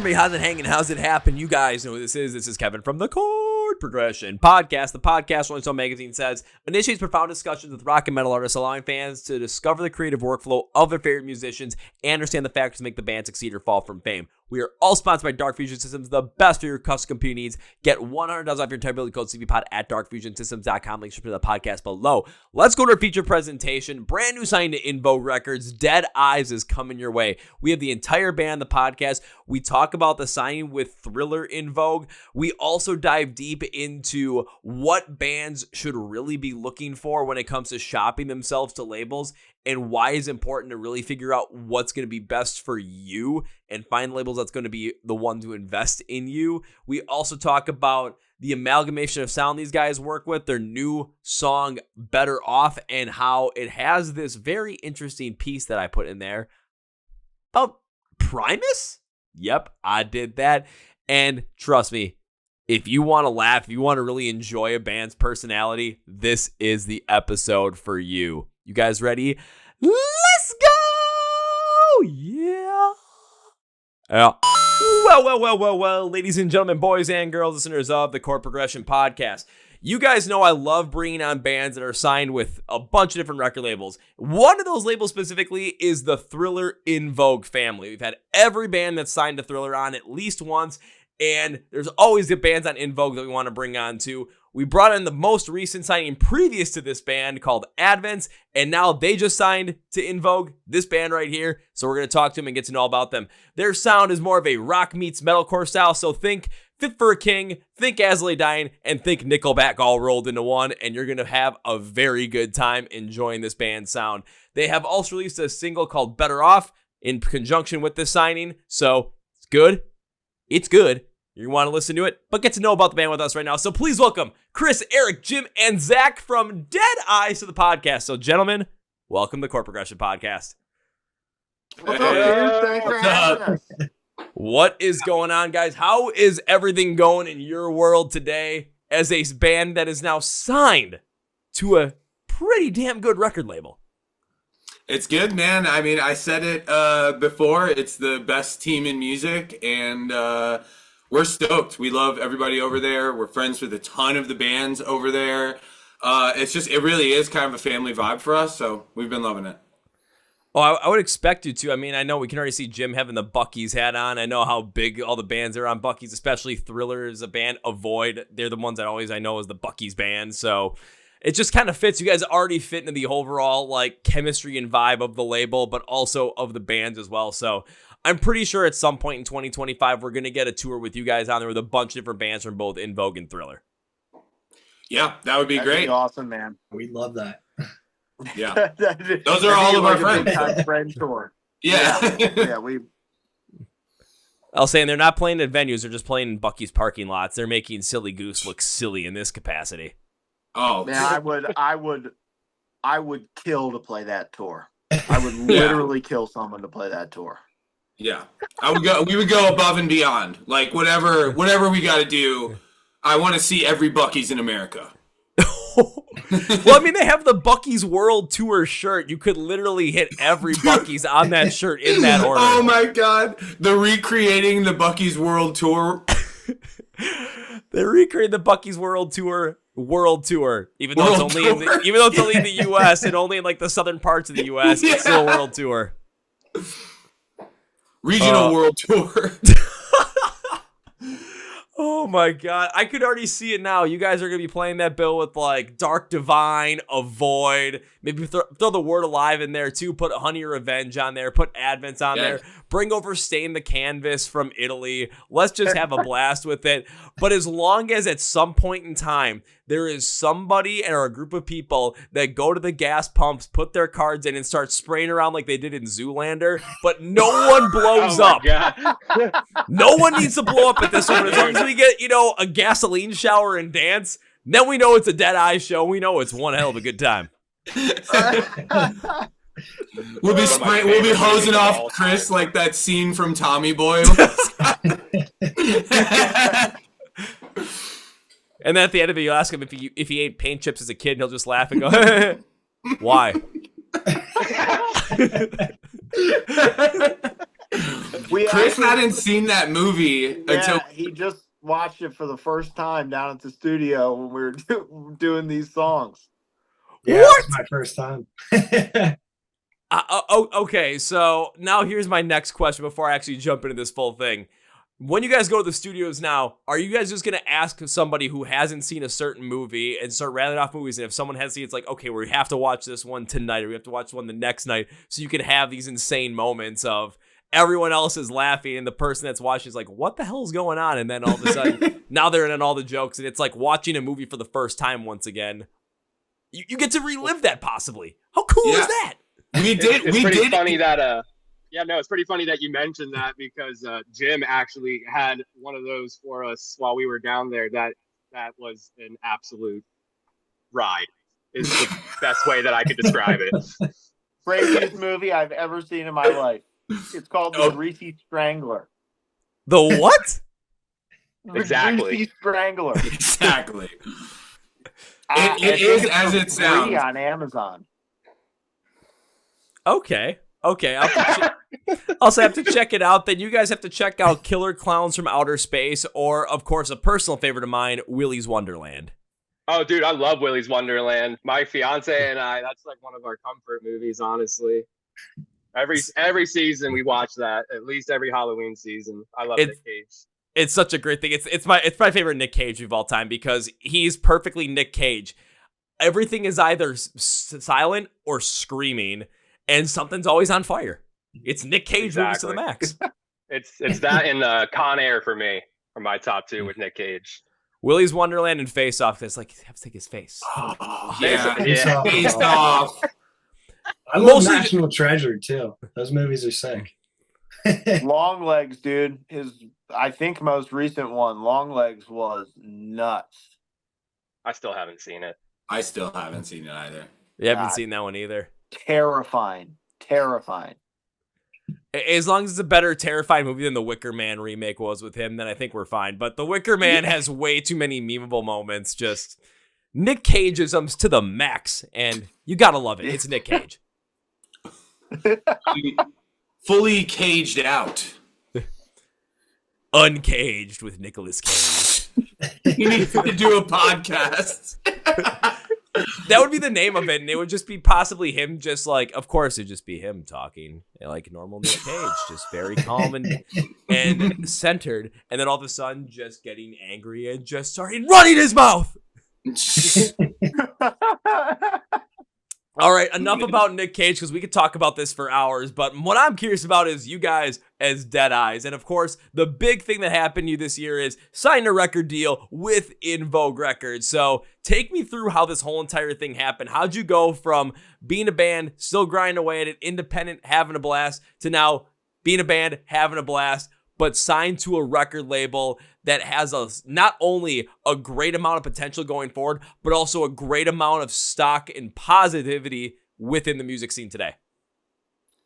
everybody? How's it hanging? How's it happen? You guys know who this is. This is Kevin from the Chord Progression Podcast. The podcast, Rolling Stone Magazine says, initiates profound discussions with rock and metal artists, allowing fans to discover the creative workflow of their favorite musicians and understand the factors that make the band succeed or fall from fame. We are all sponsored by Dark Fusion Systems, the best for your custom computing needs. Get $100 off your entire building code CVPod at darkfusionsystems.com. Link to the podcast below. Let's go to our feature presentation. Brand new signing to InVogue Records. Dead Eyes is coming your way. We have the entire band, the podcast. We talk about the signing with Thriller InVogue. We also dive deep into what bands should really be looking for when it comes to shopping themselves to labels, and why it's important to really figure out what's going to be best for you and find labels that's going to be the one to invest in you. We also talk about the amalgamation of sound these guys work with, their new song, Better Off, and how it has this very interesting piece that I put in there about Primus. Yep, I did that. And trust me, if you want to laugh, if you want to really enjoy a band's personality, this is the episode for you. You guys ready? Let's go! Yeah. Well, ladies and gentlemen, boys and girls, listeners of the Chord Progression Podcast. You guys know I love bringing on bands that are signed with a bunch of different record labels. One of those labels specifically is the Thriller InVogue family. We've had every band that's signed to Thriller on at least once, and there's always the bands on InVogue that we want to bring on too. We brought in the most recent signing previous to this band called Advents, and now they just signed to InVogue, this band right here. So we're going to talk to them and get to know about them. Their sound is more of a rock meets metalcore style, so think Fit for a King, think As I Lay Dying, and think Nickelback all rolled into one, and you're going to have a very good time enjoying this band's sound. They have also released a single called Better Off in conjunction with this signing, so it's good. It's good. You want to listen to it, but get to know about the band with us right now. So please welcome Chris, Eric, Jim, and Zach from Dead Eyes to the podcast. So gentlemen, welcome to the Chord Progression Podcast. What's up, dude? Thanks for having us. What is going on, guys? How is everything going in your world today as a band that is now signed to a pretty damn good record label? It's good, man. I mean, I said it before. It's the best team in music, and we're stoked. We love everybody over there. We're friends with a ton of the bands over there. It really is kind of a family vibe for us, so we've been loving it. Oh, I would expect you to. I mean, I know we can already see Jim having the Bucky's hat on. I know how big all the bands are on Bucky's, especially Thriller is a band. Avoid, they're the ones that always I know is the Bucky's band, so it just kind of fits. You guys already fit into the overall like chemistry and vibe of the label, but also of the bands as well, so I'm pretty sure at some point in 2025, we're going to get a tour with you guys on there with a bunch of different bands from both InVogue and Thriller. Yeah, that would be That'd great. Be awesome, man. We love that. Yeah. Those are all of our friends. Friend tour. Yeah. Yeah, I'll say, and they're not playing at venues. They're just playing in Bucky's parking lots. They're making Silly Goose look silly in this capacity. Oh, man, I would kill to play that tour. I would literally kill someone to play that tour. Yeah, we would go above and beyond. Like whatever we got to do. I want to see every Bucky's in America. Well, I mean, they have the Bucky's World Tour shirt. You could literally hit every Bucky's on that shirt in that order. Oh my God, they're recreating the Bucky's World Tour. They're recreating the Bucky's World Tour. Even though it's only in the U.S. and only in like the southern parts of the U.S. Yeah. It's still a world tour. Regional World Tour. Oh my God. I could already see it now. You guys are going to be playing that bill with like Dark Divine, Avoid, maybe throw the Word Alive in there too. Put Honey or Revenge on there. Put Advents on there. Bring over Stain the Canvas from Italy. Let's just have a blast with it. But as long as at some point in time, there is somebody or a group of people that go to the gas pumps, put their cards in and start spraying around like they did in Zoolander, but no one blows up. No one needs to blow up at this one. As long as we get, a gasoline shower and dance, then we know it's a Dead Eye show. We know it's one hell of a good time. We'll be hosing off Chris like that scene from Tommy Boy. And then at the end of it, you ask him if he ate paint chips as a kid, and he'll just laugh and go, "Why?" Chris hadn't seen that movie until he just watched it for the first time down at the studio when we were doing these songs. Yeah, What? it's my first time. Okay, so now here's my next question before I actually jump into this full thing. When you guys go to the studios now, are you guys just going to ask somebody who hasn't seen a certain movie and start rattling off movies? And if someone has seen, it's like, okay, we have to watch this one tonight, or we have to watch one the next night, so you can have these insane moments of everyone else is laughing and the person that's watching is like, what the hell is going on? And then all of a sudden, now they're in all the jokes, and it's like watching a movie for the first time once again. You get to relive that possibly. How cool is that? It's pretty funny that it's pretty funny that you mentioned that, because Jim actually had one of those for us while we were down there. That was an absolute ride, is the best way that I could describe it. Craziest movie I've ever seen in my life. It's called The Greasy Strangler. The what? Exactly. Greasy Strangler. Exactly. It is as it sounds. Free on Amazon. Okay. I'll also have to check it out. Then you guys have to check out Killer Clowns from Outer Space, or, of course, a personal favorite of mine, Willy's Wonderland. Oh, dude, I love Willy's Wonderland. My fiance and I, that's like one of our comfort movies, honestly. Every season we watch that, at least every Halloween season. I love Nick Cage. It's such a great thing. It's my favorite Nick Cage of all time, because he's perfectly Nick Cage. Everything is either silent or screaming, and something's always on fire. It's Nick Cage movies to the max. It's that and Con Air for me, are my top two with Nick Cage. Willy's Wonderland and Face Off. It's like, have to take his face. Face Off. I love National Treasure too. Those movies are sick. Long Legs, dude. His, I think, most recent one, Long Legs, was nuts. I still haven't seen it. I still haven't seen it either. You haven't seen that one either. Terrifying. As long as it's a better terrifying movie than the Wicker Man remake was with him, then I think we're fine. But the Wicker Man has way too many memeable moments. Just Nick Cageisms to the max, and you gotta love it. It's Nick Cage. Fully caged out. Uncaged with Nicolas Cage. He needs to do a podcast. That would be the name of it, and it would just be possibly him, just like, of course, it'd just be him talking like normal Nick Cage, just very calm and centered, and then all of a sudden just getting angry and just starting running his mouth. All right, enough about Nick Cage, because we could talk about this for hours, but what I'm curious about is you guys as Dead Eyes. And of course, the big thing that happened to you this year is signing a record deal with InVogue Records. So take me through how this whole entire thing happened. How'd you go from being a band, still grinding away at it, independent, having a blast, to now being a band, having a blast, but signed to a record label that has not only a great amount of potential going forward, but also a great amount of stock and positivity within the music scene today?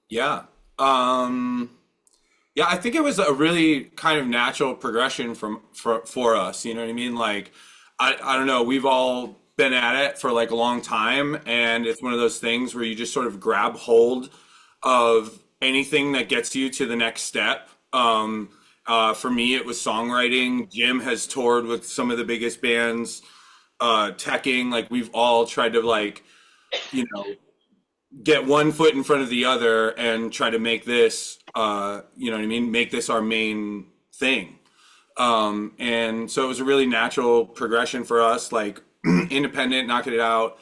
Yeah. I think it was a really kind of natural progression for us. You know what I mean? Like, I don't know. We've all been at it for like a long time, and it's one of those things where you just sort of grab hold of anything that gets you to the next step. For me, it was songwriting. Jim has toured with some of the biggest bands, teching. Like, we've all tried to, like, you know, get one foot in front of the other and try to make this, you know what I mean? Make this our main thing. And so it was a really natural progression for us, like independent, knocking it out.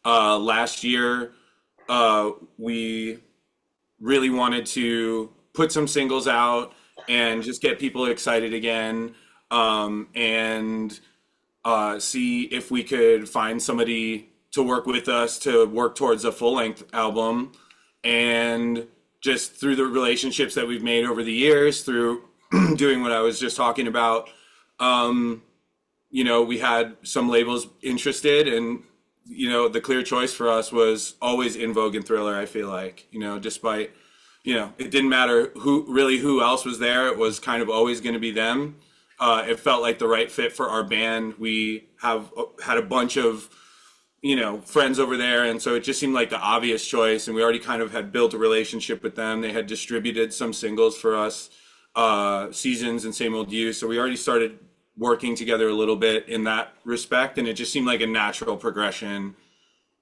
Last year, we really wanted to put some singles out and just get people excited again, and see if we could find somebody to work with us to work towards a full-length album. And just through the relationships that we've made over the years, through doing what I was just talking about, you know, we had some labels interested, and, you know, the clear choice for us was always InVogue and Thriller, I feel like, you know, despite, you know, it didn't matter who else was there. It was kind of always going to be them. It felt like the right fit for our band. We have had a bunch of friends over there, and so it just seemed like the obvious choice. And we already kind of had built a relationship with them. They had distributed some singles for us, Seasons and Same Old You. So we already started working together a little bit in that respect, and it just seemed like a natural progression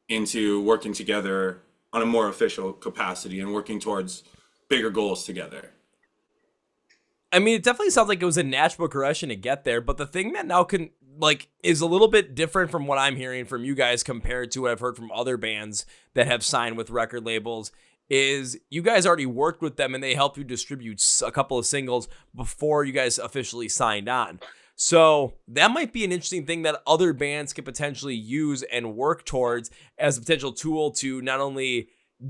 into working together on a more official capacity and working towards bigger goals together. I mean, it definitely sounds like it was a natural progression to get there, but the thing that now is a little bit different from what I'm hearing from you guys compared to what I've heard from other bands that have signed with record labels is you guys already worked with them and they helped you distribute a couple of singles before you guys officially signed on. So that might be an interesting thing that other bands could potentially use and work towards as a potential tool to not only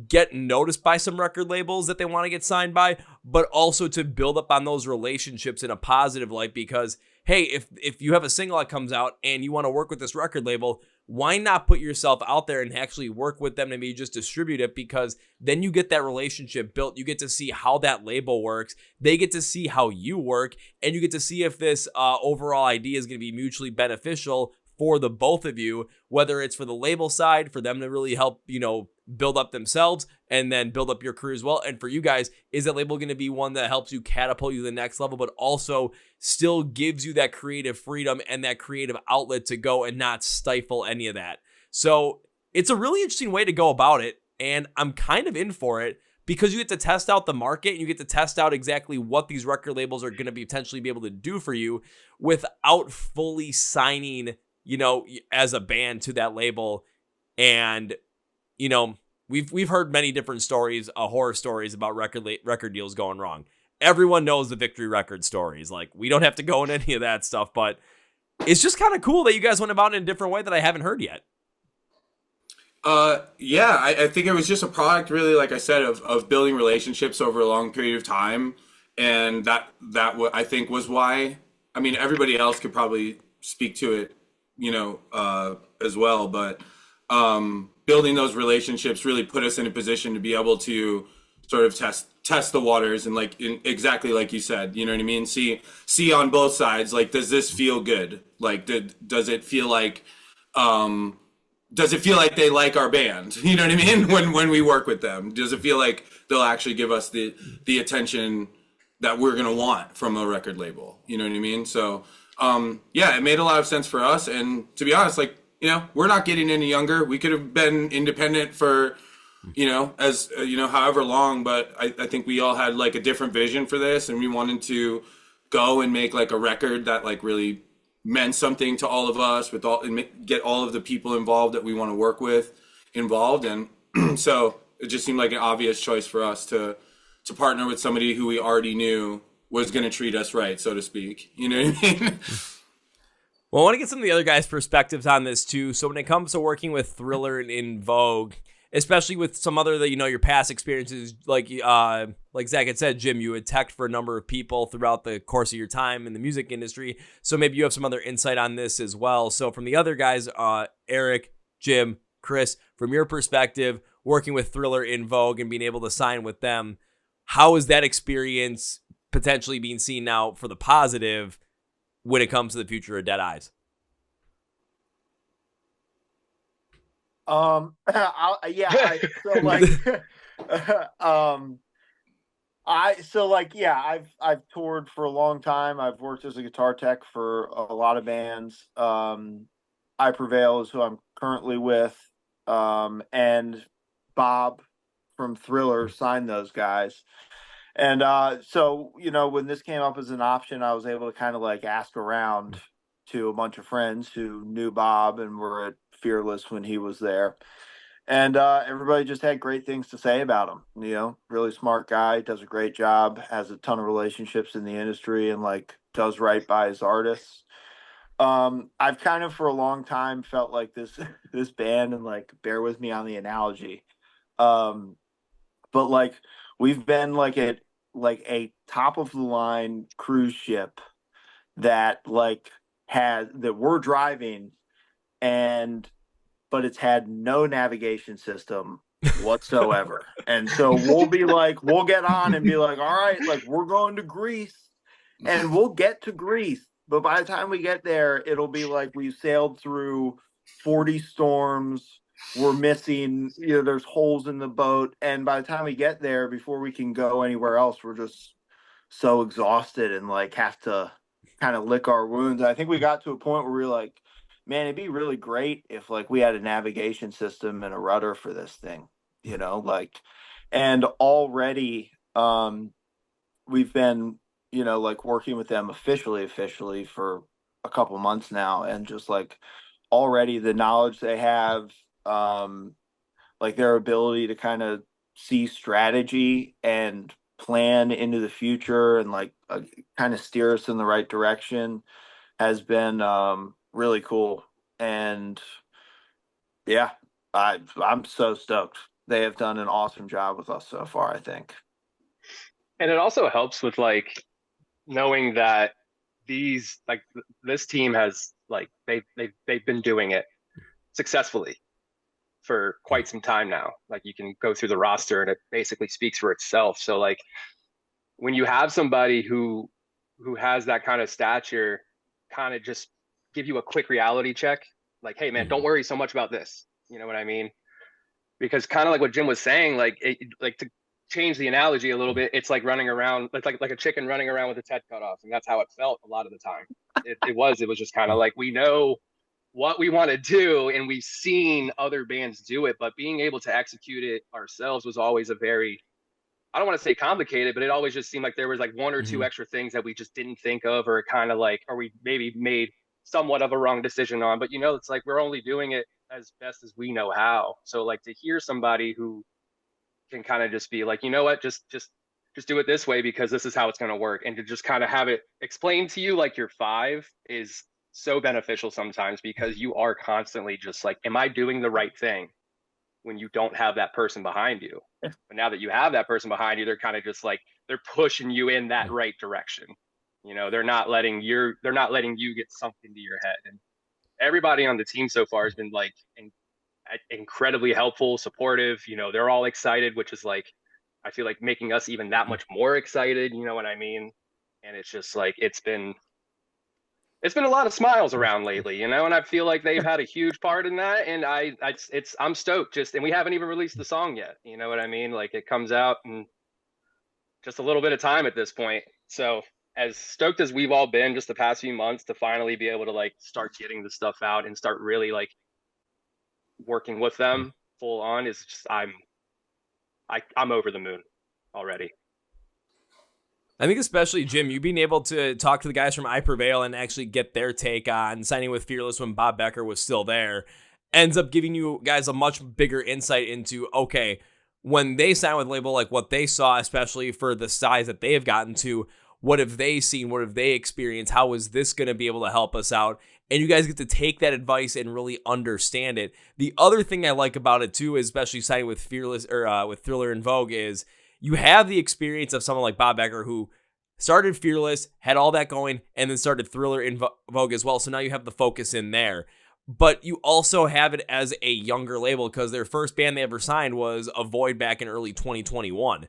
get noticed by some record labels that they want to get signed by, but also to build up on those relationships in a positive light. Because, hey, if you have a single that comes out and you want to work with this record label, why not put yourself out there and actually work with them and maybe just distribute it? Because then you get that relationship built. You get to see how that label works. They get to see how you work, and you get to see if this overall idea is going to be mutually beneficial for the both of you, whether it's for the label side, for them to really help, build up themselves and then build up your career as well. And for you guys, is that label going to be one that helps you catapult you to the next level, but also still gives you that creative freedom and that creative outlet to go and not stifle any of that? So it's a really interesting way to go about it. And I'm kind of in for it because you get to test out the market and you get to test out exactly what these record labels are going to potentially be able to do for you without fully signing, as a band to that label. And we've heard many different stories, horror stories about record deals going wrong. Everyone knows the Victory Records stories. Like, we don't have to go into any of that stuff, but it's just kind of cool that you guys went about it in a different way that I haven't heard yet. Yeah, I think it was just a product, really, like I said, of building relationships over a long period of time, and that I think was why. I mean, everybody else could probably speak to it, as well, but building those relationships really put us in a position to be able to sort of test the waters and exactly like you said, you know what I mean? See on both sides, like, does this feel good? Like, does it feel like they like our band? You know what I mean? When we work with them, does it feel like they'll actually give us the attention that we're going to want from a record label? You know what I mean? So, yeah, it made a lot of sense for us. And to be honest, we're not getting any younger. We could have been independent for, however long, but I think we all had a different vision for this, and we wanted to go and make a record that really meant something to all of us get all of the people involved that we want to work with involved. And so it just seemed like an obvious choice for us to partner with somebody who we already knew was going to treat us right, so to speak. You know what I mean? Well, I want to get some of the other guys' perspectives on this too. So when it comes to working with Thriller and InVogue, especially with some other your past experiences, like Zach had said, Jim, you had teched for a number of people throughout the course of your time in the music industry. So maybe you have some other insight on this as well. So from the other guys, Eric, Jim, Chris, from your perspective, working with Thriller, InVogue, and being able to sign with them, how is that experience potentially being seen now for the positive when it comes to the future of Dead Eyes? I've toured for a long time. I've worked as a guitar tech for a lot of bands. I Prevail is who I'm currently with, and Bob from Thriller signed those guys. And so when this came up as an option, I was able to kind of ask around to a bunch of friends who knew Bob and were at Fearless when he was there. And everybody just had great things to say about him. Really smart guy, does a great job, has a ton of relationships in the industry, and does right by his artists. I've kind of for a long time felt like this band, and bear with me on the analogy, but we've been at a top of the line cruise ship that that we're driving, but it's had no navigation system whatsoever. And so we'll get on and be like, all right, we're going to Greece, and we'll get to Greece. But by the time we get there, it'll be we sailed through 40 storms. We're missing, there's holes in the boat. And by the time we get there, before we can go anywhere else, we're just so exhausted and like have to kind of lick our wounds. I think we got to a point where we were like, man, it'd be really great if like we had a navigation system and a rudder for this thing, and already we've been, like working with them officially for a couple months now, and just like already the knowledge they have, like their ability to kind of see strategy and plan into the future and like kind of steer us in the right direction has been really cool. And yeah, I'm so stoked. They have done an awesome job with us so far, I think. And it also helps with like knowing that this team has like they've been doing it successfully for quite some time now. Like you can go through the roster and it basically speaks for itself. So like when you have somebody who has that kind of stature, kind of just give you a quick reality check, like, hey man, don't worry so much about this. You know what I mean? Because kind of like what Jim was saying, like to change the analogy a little bit, it's like running around, it's like a chicken running around with its head cut off, and that's how it felt a lot of the time. It was just kind of like, we know what we want to do and we've seen other bands do it, but being able to execute it ourselves was always a very, I don't want to say complicated, but it always just seemed like there was like one or two extra things that we just didn't think of, or kind of like, or we maybe made somewhat of a wrong decision on. But it's like we're only doing it as best as we know how. So like to hear somebody who can kind of just be like, you know what, just do it this way because this is how it's going to work, and to just kind of have it explained to you like you're 5 is so beneficial sometimes, because you are constantly just like, am I doing the right thing when you don't have that person behind you? But now that you have that person behind you, they're kind of just like, they're pushing you in that right direction. They're not letting you get sunk into your head. And everybody on the team so far has been like incredibly helpful, supportive. They're all excited, which is like, I feel like making us even that much more excited. You know what I mean? And it's just like, it's been a lot of smiles around lately, and I feel like they've had a huge part in that. And I'm stoked and we haven't even released the song yet. You know what I mean? Like it comes out in just a little bit of time at this point. So as stoked as we've all been just the past few months to finally be able to like start getting the stuff out and start really like working with them full on, is just, I'm over the moon already. I think especially, Jim, you being able to talk to the guys from I Prevail and actually get their take on signing with Fearless when Bob Becker was still there ends up giving you guys a much bigger insight into, okay, when they sign with label, like what they saw, especially for the size that they have gotten to, what have they seen? What have they experienced? How is this going to be able to help us out? And you guys get to take that advice and really understand it. The other thing I like about it too, especially signing with Fearless or with Thriller InVogue, is you have the experience of someone like Bob Becker who started Fearless, had all that going, and then started Thriller InVogue as well. So now you have the focus in there. But you also have it as a younger label because their first band they ever signed was Avoid back in early 2021.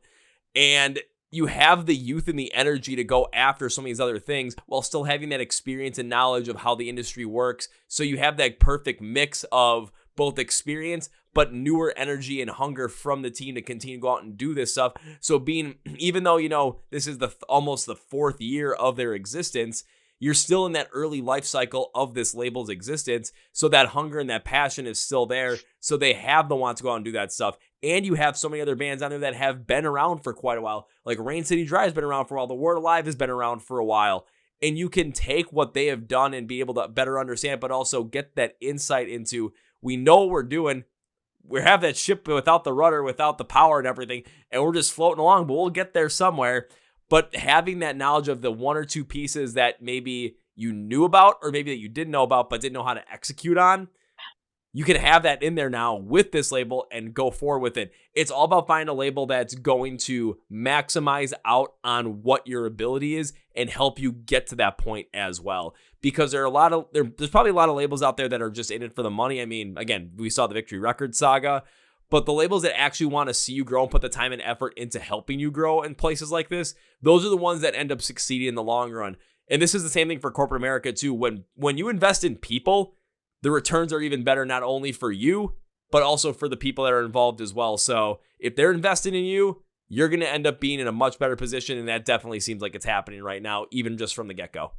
And you have the youth and the energy to go after some of these other things while still having that experience and knowledge of how the industry works. So you have that perfect mix of both experience but newer energy and hunger from the team to continue to go out and do this stuff. So even though, this is almost the 4th year of their existence, you're still in that early life cycle of this label's existence. So that hunger and that passion is still there. So they have the want to go out and do that stuff. And you have so many other bands out there that have been around for quite a while. Like Rain City Drive's been around for a while. The Word Alive has been around for a while. And you can take what they have done and be able to better understand, but also get that insight into, we know what we're doing. We have that ship without the rudder, without the power and everything, and we're just floating along, but we'll get there somewhere. But having that knowledge of the 1 or 2 pieces that maybe you knew about or maybe that you didn't know about but didn't know how to execute on, you can have that in there now with this label and go forward with it. It's all about finding a label that's going to maximize out on what your ability is and help you get to that point as well. Because there's probably a lot of labels out there that are just in it for the money. I mean, again, we saw the Victory Records saga, but the labels that actually want to see you grow and put the time and effort into helping you grow in places like this, those are the ones that end up succeeding in the long run. And this is the same thing for corporate America too. When you invest in people, the returns are even better, not only for you, but also for the people that are involved as well. So if they're investing in you, you're going to end up being in a much better position. And that definitely seems like it's happening right now, even just from the get-go.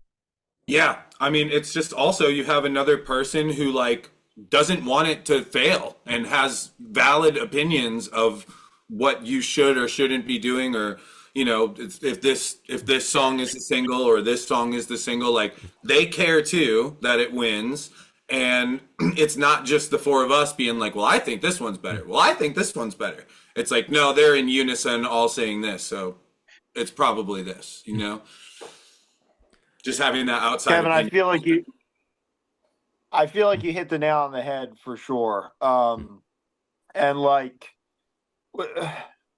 Yeah. I mean, it's just also you have another person who like doesn't want it to fail and has valid opinions of what you should or shouldn't be doing, or, you know, if this song is the single or this song is the single, like they care too that it wins. And it's not just the four of us being like, well, I think this one's better. Well, I think this one's better. It's like, no, they're in unison all saying this. So it's probably this, you know, just having that outside. Kevin, opinion. I feel like you hit the nail on the head for sure. And like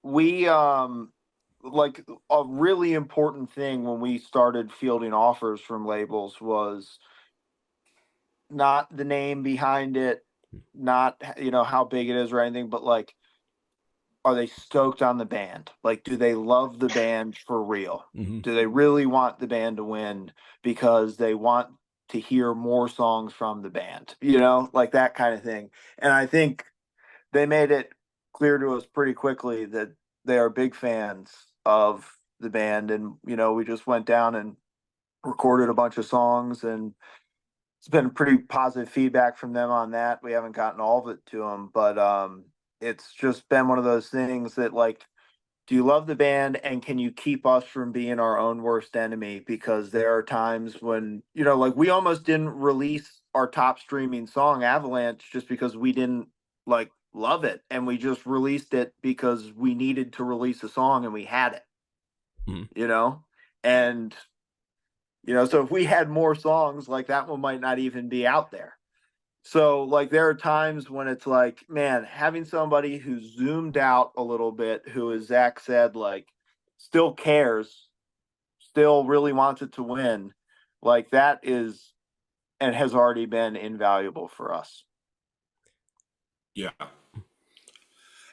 we, like a really important thing when we started fielding offers from labels was not the name behind it, not, you know, how big it is or anything, but like, are they stoked on the band? Like, do they love the band for real? Mm-hmm. Do they really want the band to win because they want to hear more songs from the band? You know, like that kind of thing. And I think they made it clear to us pretty quickly that they are big fans of the band. And, you know, we just went down and recorded a bunch of songs, and it's been pretty positive feedback from them on that. We haven't gotten all of it to them, but it's just been one of those things that, like, do you love the band, and can you keep us from being our own worst enemy? Because there are times when, you know, like we almost didn't release our top streaming song, Avalanche, just because we didn't like love it. And we just released it because we needed to release a song and we had it, you know? And, you know, so if we had more songs, like that one might not even be out there. So like there are times when it's like, man, having somebody who's zoomed out a little bit, who, as Zach said, like still cares, still really wants it to win, like that is and has already been invaluable for us. Yeah.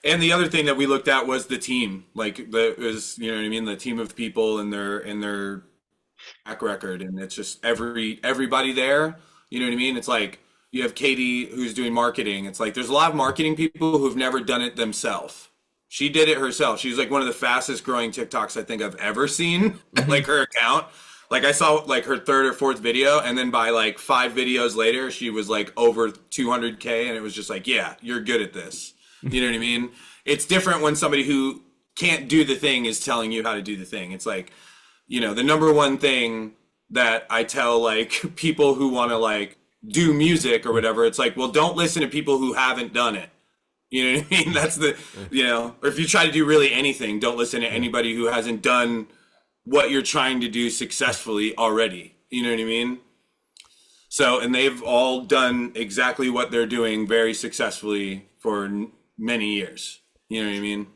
And the other thing that we looked at was the team, like you know what I mean? The team of people and their track record. And it's just everybody there, you know what I mean? It's like, you have Katie who's doing marketing. It's like there's a lot of marketing people who've never done it themselves. She did it herself. She's like one of the fastest growing TikToks I think I've ever seen, like her account. Like I saw like her third or fourth video, and then by like 5 videos later, she was like over 200K, and it was just like, yeah, you're good at this. You know what I mean? It's different when somebody who can't do the thing is telling you how to do the thing. It's like, you know, the number one thing that I tell like people who want to like do music or whatever, it's like, well, don't listen to people who haven't done it. You know what I mean? That's the, you know, or if you try to do really anything, don't listen to anybody who hasn't done what you're trying to do successfully already. You know what I mean? So, and they've all done exactly what they're doing very successfully for many years. You know what I mean?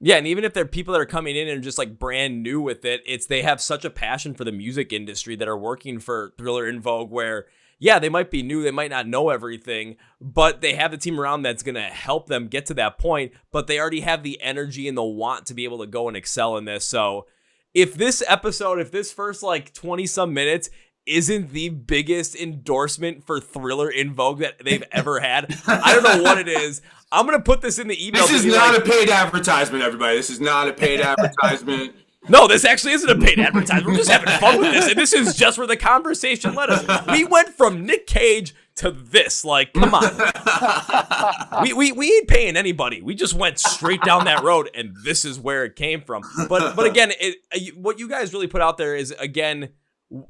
Yeah, and even if they're people that are coming in and just like brand new with it, it's they have such a passion for the music industry that are working for Thriller InVogue, where yeah, they might be new, they might not know everything, but they have the team around that's going to help them get to that point, but they already have the energy and the want to be able to go and excel in this. So if this episode, if this first like 20 some minutes isn't the biggest endorsement for Thriller InVogue that they've ever had, I don't know what it is. I'm going to put this in the email. This is not a paid advertisement, everybody. This is not a paid advertisement. No, this actually isn't a paid advertisement. We're just having fun with this, and this is just where the conversation led us. We went from Nick Cage to this. Like, come on. We ain't paying anybody. We just went straight down that road, and this is where it came from. But again, what you guys really put out there is, again,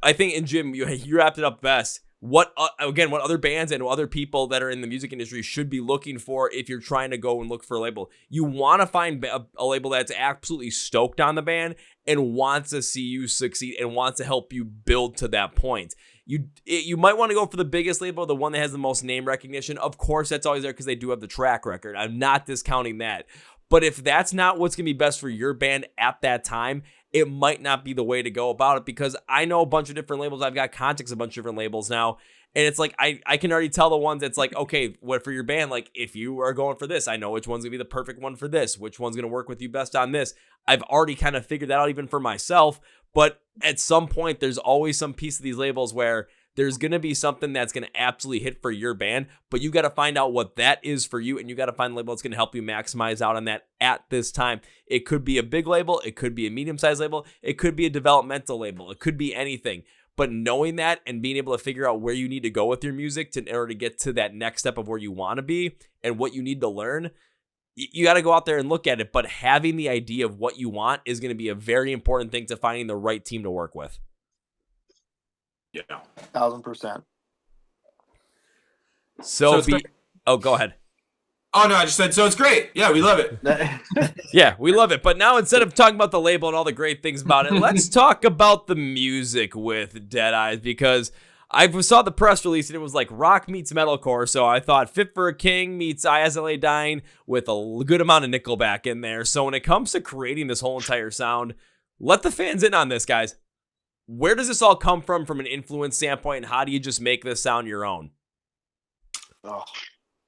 I think, and Jim, you wrapped it up best. What other bands and other people that are in the music industry should be looking for if you're trying to go and look for a label. You want to find a label that's absolutely stoked on the band and wants to see you succeed and wants to help you build to that point. You might want to go for the biggest label, the one that has the most name recognition. Of course, that's always there because they do have the track record. I'm not discounting that. But if that's not what's going to be best for your band at that time, it might not be the way to go about it, because I know a bunch of different labels. I've got contacts a bunch of different labels now. And it's like, I can already tell the ones that's like, okay, what for your band? Like, if you are going for this, I know which one's going to be the perfect one for this, which one's going to work with you best on this. I've already kind of figured that out even for myself. But at some point, there's always some piece of these labels where there's going to be something that's going to absolutely hit for your band, but you got to find out what that is for you, and you got to find a label that's going to help you maximize out on that at this time. It could be a big label. It could be a medium-sized label. It could be a developmental label. It could be anything. But knowing that and being able to figure out where you need to go with your music in order to get to that next step of where you want to be and what you need to learn, you got to go out there and look at it. But having the idea of what you want is going to be a very important thing to finding the right team to work with. Yeah. 1,000%. Go ahead. Oh, no, I just said, so it's great. Yeah, we love it. Yeah, we love it. But now instead of talking about the label and all the great things about it, let's talk about the music with Dead Eyes, because I saw the press release and it was like rock meets metalcore. So I thought Fit for a King meets I As I Lay Dying with a good amount of Nickelback in there. So when it comes to creating this whole entire sound, let the fans in on this, guys. Where does this all come from an influence standpoint, and how do you just make this sound your own? Oh.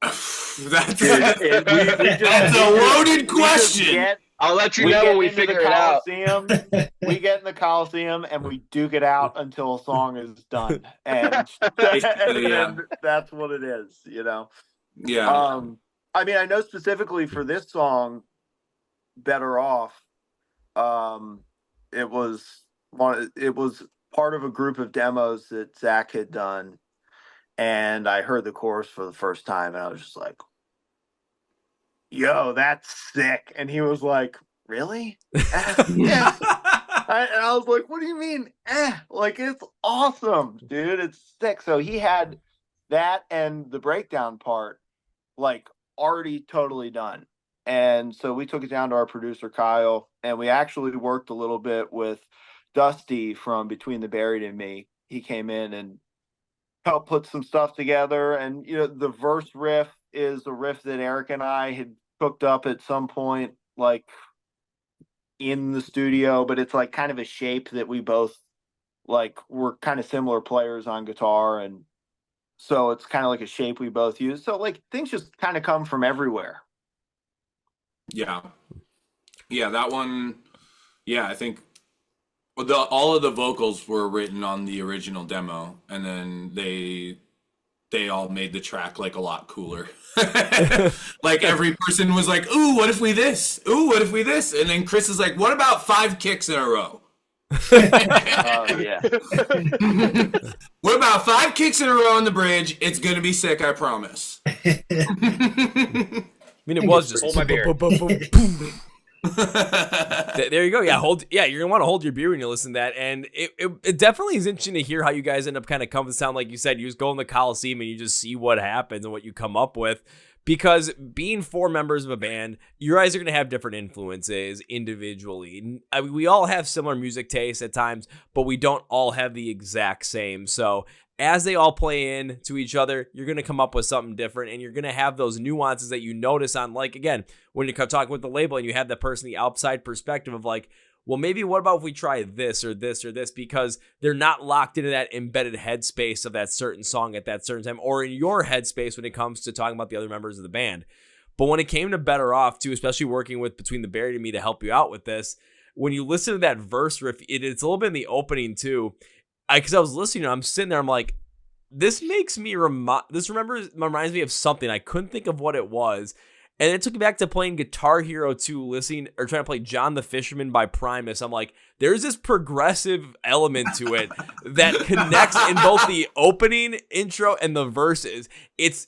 That's a loaded question. I'll let you know when we figure it out. We get in the Coliseum and we duke it out until a song is done, and that's what it is, you know. Yeah. I mean, I know specifically for this song, "Better Off," it was part of a group of demos that Zach had done. And I heard the chorus for the first time, and I was just like, yo, that's sick. And he was like, really? Yeah. And I was like, what do you mean? Like, it's awesome, dude. It's sick. So he had that and the breakdown part, like, already totally done. And so we took it down to our producer, Kyle, and we actually worked a little bit with Dusty from Between the Buried and Me. He came in and help put some stuff together. And, you know, the verse riff is a riff that Eric and I had cooked up at some point, like in the studio, but it's like kind of a shape that we both like, we're kind of similar players on guitar. And so it's kind of like a shape we both use. So like things just kind of come from everywhere. Yeah. Yeah. That one. Yeah. I think all of the vocals were written on the original demo, and then they all made the track like a lot cooler. Like every person was like, "Ooh, what if we this? Ooh, what if we this?" And then Chris is like, "What about 5 kicks in a row?" Yeah. What about 5 kicks in a row on the bridge? It's gonna be sick, I promise. I mean, it was just hold my beer. There you go. Yeah, you're gonna want to hold your beer when you listen to that, and it definitely is interesting to hear how you guys end up kind of coming to sound. Like you said, you just go in the Coliseum and you just see what happens and what you come up with. Because being 4 members of a band, you guys are gonna have different influences individually. I mean, we all have similar music tastes at times, but we don't all have the exact same. So as they all play in to each other, you're going to come up with something different, and you're going to have those nuances that you notice on, like, again, when you're talking with the label and you have that person, the outside perspective of like, well, maybe what about if we try this or this or this, because they're not locked into that embedded headspace of that certain song at that certain time, or in your headspace when it comes to talking about the other members of the band. But when it came to Better Off too, especially working with Between the Buried and Me to help you out with this, when you listen to that verse riff, it's a little bit in the opening too. Because I was listening, I'm sitting there, I'm like, this makes me reminds me of something. I couldn't think of what it was, and it took me back to playing Guitar Hero 2, listening or trying to play John the Fisherman by Primus. I'm like, there's this progressive element to it that connects in both the opening, intro, and the verses. It's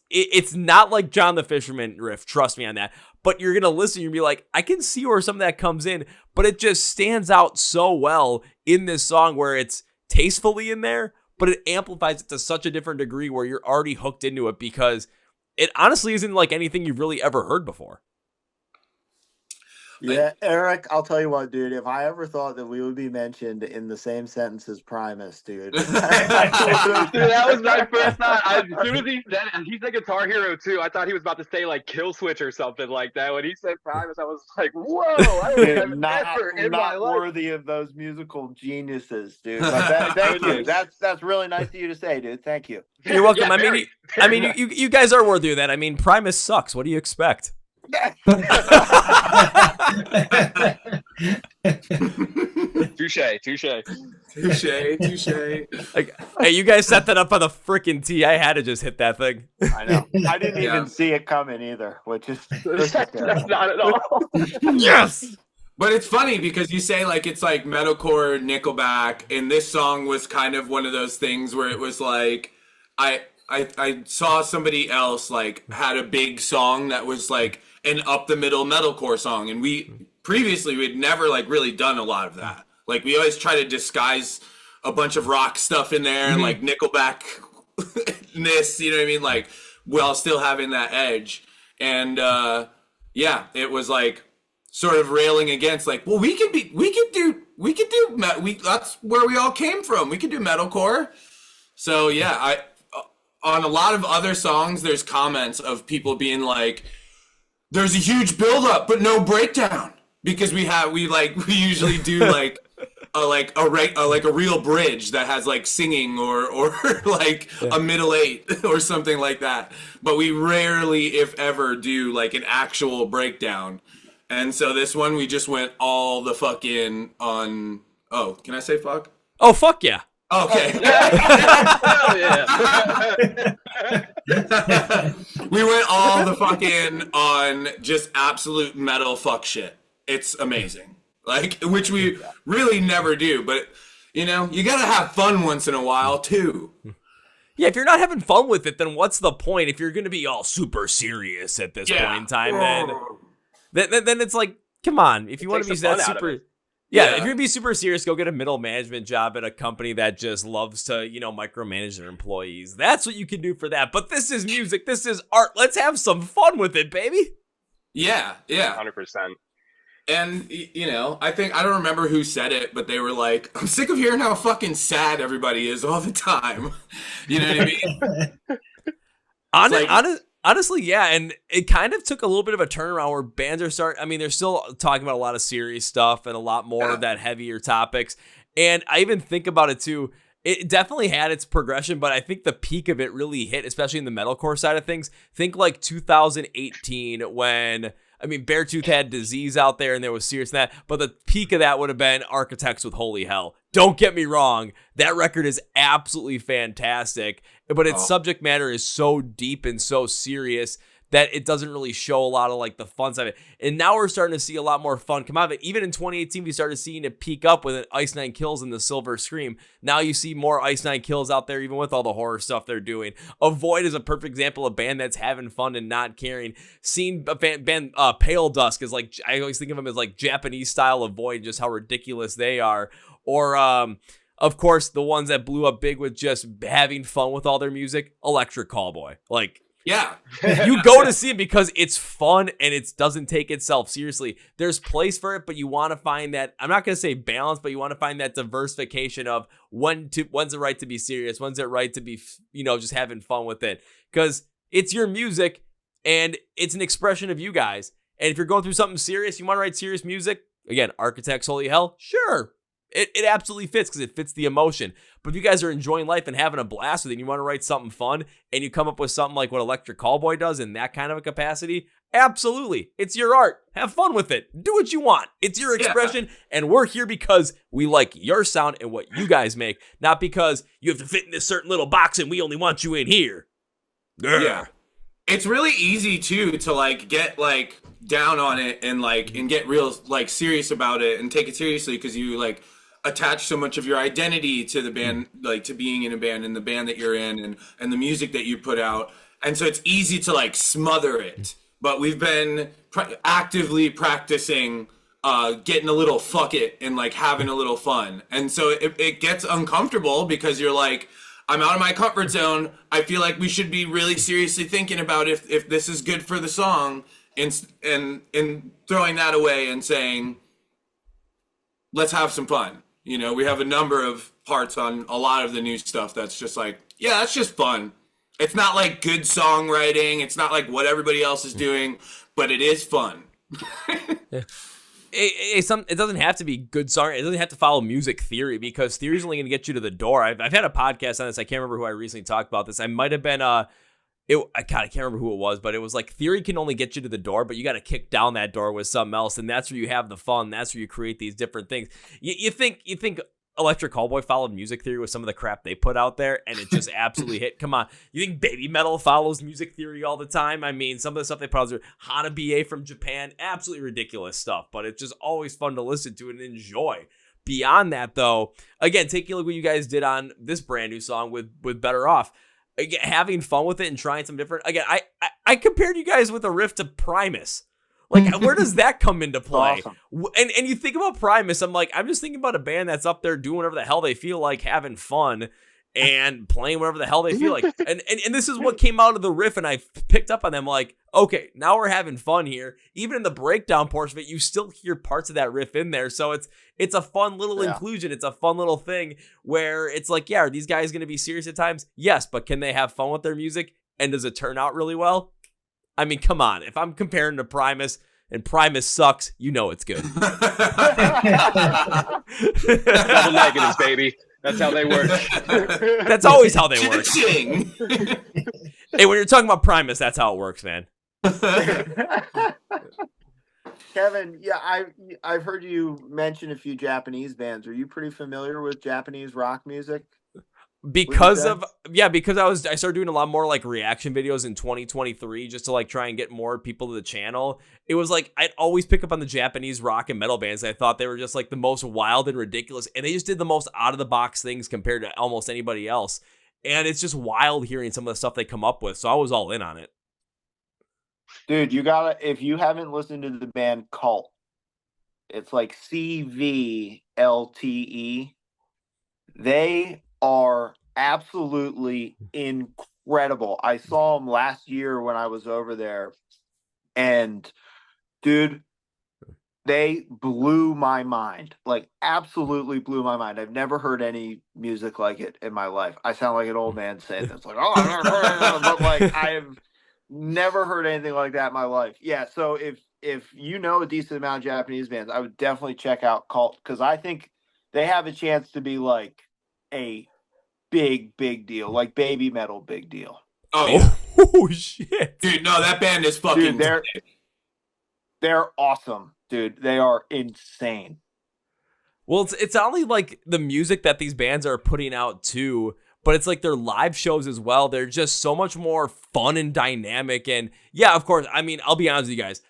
not like John the Fisherman riff, trust me on that. But you're gonna listen, you're gonna be like, I can see where some of that comes in, but it just stands out so well in this song where it's tastefully in there, but it amplifies it to such a different degree where you're already hooked into it, because it honestly isn't like anything you've really ever heard before. Yeah, Eric, I'll tell you what, dude. If I ever thought that we would be mentioned in the same sentence as Primus, dude. Dude, that was my first thought. As soon as he said Guitar Hero 2, I thought he was about to say like Kill Switch or something like that. When he said Primus, I was like, whoa, I don't have not in my life. Worthy of those musical geniuses, dude. But thank you. That's really nice of you to say, dude. Thank you. You're welcome. Yeah, I mean, you guys are worthy of that. I mean, Primus sucks. What do you expect? Touche. Touche. Like, hey, you guys set that up on the freaking tee. I had to just hit that thing. I know. I didn't even see it coming either, which is That's not at all. Yes. But it's funny because you say like it's like metalcore Nickelback, and this song was kind of one of those things where it was like I saw somebody else like had a big song that was like an up the middle metalcore song, and we'd never like really done a lot of that. Like we always try to disguise a bunch of rock stuff in there and like Nickelback-ness, you know what I mean? Like while still having that edge. And yeah, it was like sort of railing against like, well, that's where we all came from. We could do metalcore. So yeah, on a lot of other songs, there's comments of people being like, there's a huge buildup, but no breakdown, because we usually do like a real bridge that has like singing or like a middle eight or something like that. But we rarely, if ever, do like an actual breakdown. And so this one, we just went all the fuck in on. Oh, can I say fuck? Oh, fuck yeah. Okay. Hell yeah. We went all the fuck in on just absolute metal fuck shit. It's amazing. Like, which we really never do, but you know, you gotta have fun once in a while too. Yeah, if you're not having fun with it, then what's the point? If you're gonna be all super serious at this point in time, then it's like, come on. If you want to be that super, if you're gonna be super serious, go get a middle management job at a company that just loves to, micromanage their employees. That's what you can do for that. But this is music. This is art. Let's have some fun with it, baby. Yeah. 100%. And, I don't remember who said it, but they were like, I'm sick of hearing how fucking sad everybody is all the time. You know what I mean? Honestly, yeah, and it kind of took a little bit of a turnaround where bands are they're still talking about a lot of serious stuff and a lot more of that heavier topics. And I even think about it too, it definitely had its progression, but I think the peak of it really hit, especially in the metalcore side of things. Think like 2018 when, Beartooth had Disease out there and there was serious in that, but the peak of that would have been Architects with Holy Hell. Don't get me wrong, that record is absolutely fantastic, but its subject matter is so deep and so serious that it doesn't really show a lot of like the fun side of it. And now we're starting to see a lot more fun come out of it. Even in 2018, we started seeing it peak up with Ice Nine Kills and the Silver Scream. Now you see more Ice Nine Kills out there, even with all the horror stuff they're doing. Avoid is a perfect example of a band that's having fun and not caring. Seeing a band Pale Dusk is like, I always think of them as like Japanese style Avoid, just how ridiculous they are. Or, of course, the ones that blew up big with just having fun with all their music, Electric Callboy. Like, yeah, you go to see it because it's fun and it doesn't take itself seriously. There's place for it, but you want to find that, I'm not going to say balance, but you want to find that diversification of when's it right to be serious, when's it right to be, just having fun with it. Because it's your music and it's an expression of you guys. And if you're going through something serious, you want to write serious music, again, Architects, Holy Hell, sure. It absolutely fits because it fits the emotion. But if you guys are enjoying life and having a blast with it and you want to write something fun and you come up with something like what Electric Callboy does in that kind of a capacity, absolutely. It's your art. Have fun with it. Do what you want. It's your expression. And we're here because we like your sound and what you guys make, not because you have to fit in this certain little box and we only want you in here. Yeah. It's really easy too to like get like down on it and get real like serious about it and take it seriously because you like attach so much of your identity to the band, like to being in a band and the band that you're in and the music that you put out. And so it's easy to like smother it. But we've been actively practicing getting a little fuck it and like having a little fun. And so it gets uncomfortable because you're like, I'm out of my comfort zone. I feel like we should be really seriously thinking about if this is good for the song and throwing that away and saying, let's have some fun. We have a number of parts on a lot of the new stuff that's just like, yeah, that's just fun. It's not like good songwriting. It's not like what everybody else is doing, but it is fun. It doesn't have to be good song. It doesn't have to follow music theory because theory is only going to get you to the door. I've had a podcast on this. I can't remember who I recently talked about this. I might have been I can't remember who it was, but it was like theory can only get you to the door, but you got to kick down that door with something else, and that's where you have the fun. That's where you create these different things. You think Electric Callboy followed music theory with some of the crap they put out there, and it just absolutely hit. Come on, you think Baby Metal follows music theory all the time? I mean, some of the stuff they put out there, Hana BA from Japan, absolutely ridiculous stuff, but it's just always fun to listen to and enjoy. Beyond that, though, again, taking a look at what you guys did on this brand new song with Better Off. Again, having fun with it and trying some different. Again, I compared you guys with a riff to Primus. Like, where does that come into play? Awesome. And you think about Primus, I'm just thinking about a band that's up there doing whatever the hell they feel like, having fun and playing whatever the hell they feel like. And this is what came out of the riff, and I picked up on them like, okay, now we're having fun here. Even in the breakdown portion of it, you still hear parts of that riff in there. So it's a fun little inclusion. It's a fun little thing where it's like, yeah, are these guys going to be serious at times? Yes, but can they have fun with their music? And does it turn out really well? I mean, come on. If I'm comparing to Primus and Primus sucks, you know it's good. Double negatives, baby. That's how they work. That's always how they work. Hey, when you're talking about Primus, that's how it works, man. Kevin, yeah, I've heard you mention a few Japanese bands. Are you pretty familiar with Japanese rock music? Because I started doing a lot more like reaction videos in 2023 just to like try and get more people to the channel. It was like I'd always pick up on the Japanese rock and metal bands. I thought they were just like the most wild and ridiculous, and they just did the most out of the box things compared to almost anybody else. And it's just wild hearing some of the stuff they come up with. So I was all in on it. Dude, you gotta, if you haven't listened to the band Cult, it's like CVLTE. They are absolutely incredible. I saw them last year when I was over there, and dude, they blew my mind. Like, absolutely blew my mind. I've never heard any music like it in my life. I sound like an old man saying this, like, oh, I've never heard anything, but like, I've never heard anything like that in my life. Yeah, so if you know a decent amount of Japanese bands, I would definitely check out Cult, because I think they have a chance to be like a big deal, like Baby Metal big deal. Oh, yeah. Oh shit, dude! No, that band is fucking. Dude, they're awesome, dude. They are insane. Well, it's not only like the music that these bands are putting out too, but it's like their live shows as well. They're just so much more fun and dynamic. And yeah, of course, I mean, I'll be honest with you guys.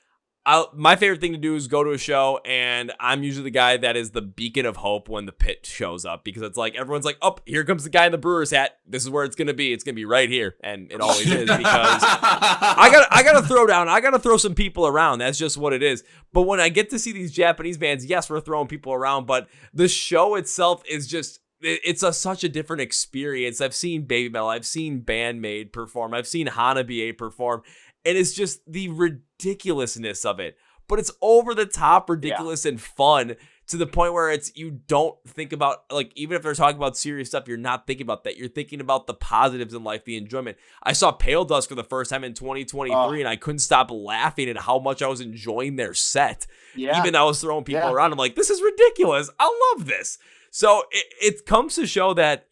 My favorite thing to do is go to a show, and I'm usually the guy that is the beacon of hope when the pit shows up, because it's like everyone's like, oh, here comes the guy in the Brewers hat. This is where it's gonna be. It's gonna be right here, and it always is, because I gotta throw down. I gotta throw some people around. That's just what it is. But when I get to see these Japanese bands, yes, we're throwing people around, but the show itself is just. It's such a different experience. I've seen Baby Metal. I've seen Bandmade perform. I've seen Hana BA perform. And it's just the ridiculousness of it. But it's over the top ridiculous and fun to the point where you don't think about, like, even if they're talking about serious stuff, you're not thinking about that. You're thinking about the positives in life, the enjoyment. I saw Pale Dusk for the first time in 2023, and I couldn't stop laughing at how much I was enjoying their set. Yeah. Even though I was throwing people around, I'm like, this is ridiculous. I love this. So it comes to show that,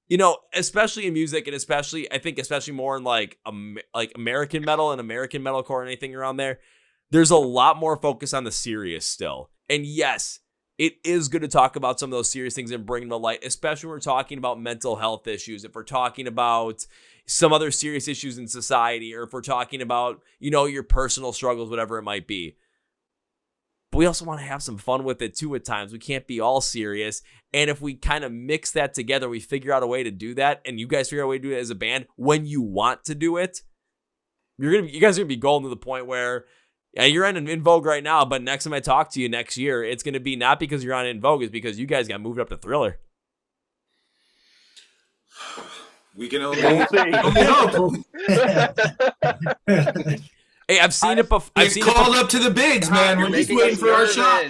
you know, especially in music, and especially more in like American metal and American metalcore and anything around there, there's a lot more focus on the serious still. And yes, it is good to talk about some of those serious things and bring them to light, especially when we're talking about mental health issues, if we're talking about some other serious issues in society, or if we're talking about, you know, your personal struggles, whatever it might be. But we also want to have some fun with it too at times. We can't be all serious. And if we kind of mix that together, we figure out a way to do that, and you guys figure out a way to do it as a band when you want to do it, you guys are going to be golden to the point where, yeah, you're on InVogue right now, but next time I talk to you next year, it's going to be not because you're on InVogue, it's because you guys got moved up to Thriller. We can only hope. Hey, I've seen it before. I've seen called up to the bigs, man. We're just waiting for our shot.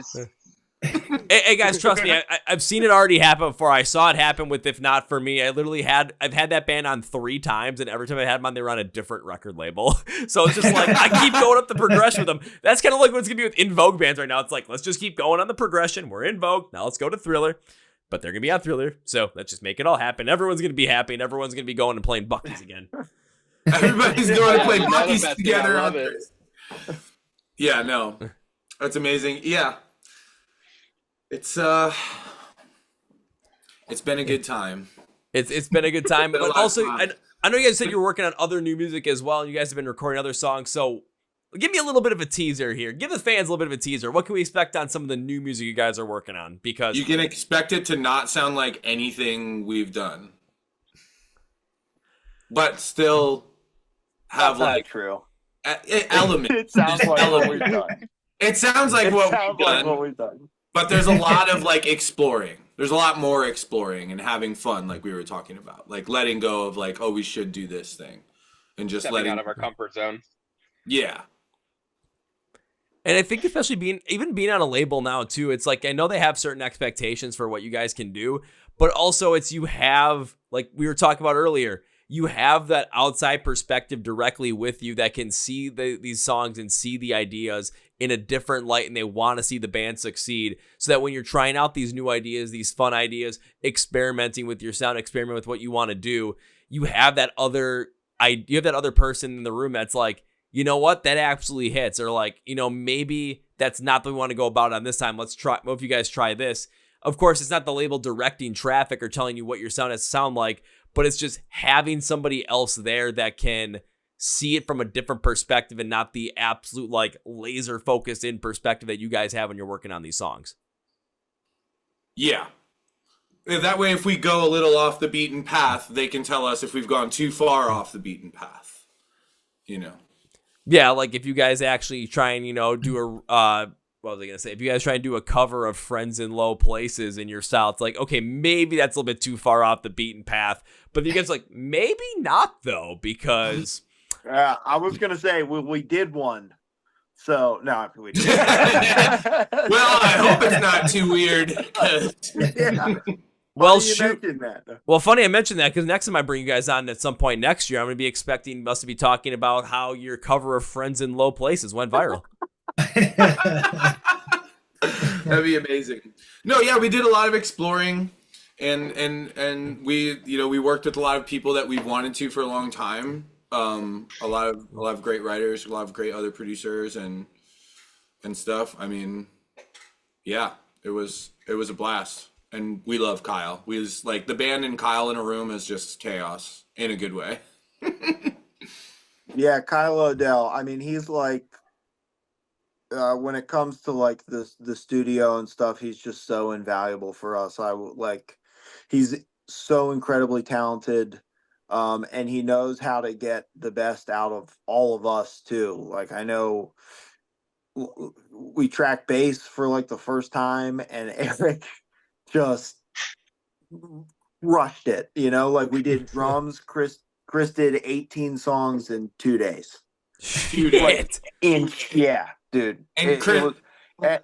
Hey guys, trust me. I've seen it already happen before. I saw it happen with If Not For Me. I've had that band on 3 times, and every time I had them on, they were on a different record label. So it's just like, I keep going up the progression with them. That's kind of like what it's going to be with InVogue bands right now. It's like, let's just keep going on the progression. We're InVogue. Now let's go to Thriller. But they're going to be on Thriller. So let's just make it all happen. Everyone's going to be happy, and everyone's going to be going and playing Bucky's again. Everybody's going to play bocce together. I love it. Yeah, no, that's amazing. Yeah, it's been a good time. It's been a good time, but also I know you guys said you're working on other new music as well, and you guys have been recording other songs. So give me a little bit of a teaser here. Give the fans a little bit of a teaser. What can we expect on some of the new music you guys are working on? Because you can expect it to not sound like anything we've done, but still have like true. Elements. It sounds like what we've done. It sounds like what we've done. But there's a lot of like exploring. There's a lot more exploring and having fun, like we were talking about, like letting go of like, oh, we should do this thing, and just Stepping out of our comfort zone. Yeah. And I think especially being on a label now too, it's like, I know they have certain expectations for what you guys can do, but also it's, you have, like we were talking about earlier, you have that outside perspective directly with you that can see these songs and see the ideas in a different light, and they want to see the band succeed, so that when you're trying out these new ideas, these fun ideas, experimenting with your sound, experiment with what you want to do, you have that other person in the room that's like, you know what, that absolutely hits, or like, you know, maybe that's not the way we want to go about it on this time. Let's try. What if you guys try this? Of course, it's not the label directing traffic or telling you what your sound has to sound like, but it's just having somebody else there that can see it from a different perspective and not the absolute like laser focused in perspective that you guys have when you're working on these songs. Yeah. That way, if we go a little off the beaten path, they can tell us if we've gone too far off the beaten path, you know? Yeah, like if you guys actually try and, you know, do a, what was I going to say? If you guys try and do a cover of Friends in Low Places in your style, it's like, okay, maybe that's a little bit too far off the beaten path. But you guys like, maybe not though, because... I was going to say, we did one. So, no, we did. Well, I hope it's not too weird. Yeah. Well, shoot. Well, funny I mentioned that, because next time I bring you guys on at some point next year, I'm going to be expecting us to be talking about how your cover of Friends in Low Places went viral. That'd be amazing. No, yeah, we did a lot of exploring, and we, you know, we worked with a lot of people that we've wanted to for a long time. A lot of great writers, a lot of great other producers and stuff. I mean, yeah, it was a blast. And we love Kyle. We was like, the band and Kyle in a room is just chaos in a good way. Yeah, Kyle Odell. I mean, he's like, when it comes to like the studio and stuff, he's just so invaluable for us. He's so incredibly talented, and he knows how to get the best out of all of us too. Like, I know we tracked bass for like the first time, and Eric just rushed it, you know, like we did drums. Chris did 18 songs in 2 days. Yeah, dude. And Chris, I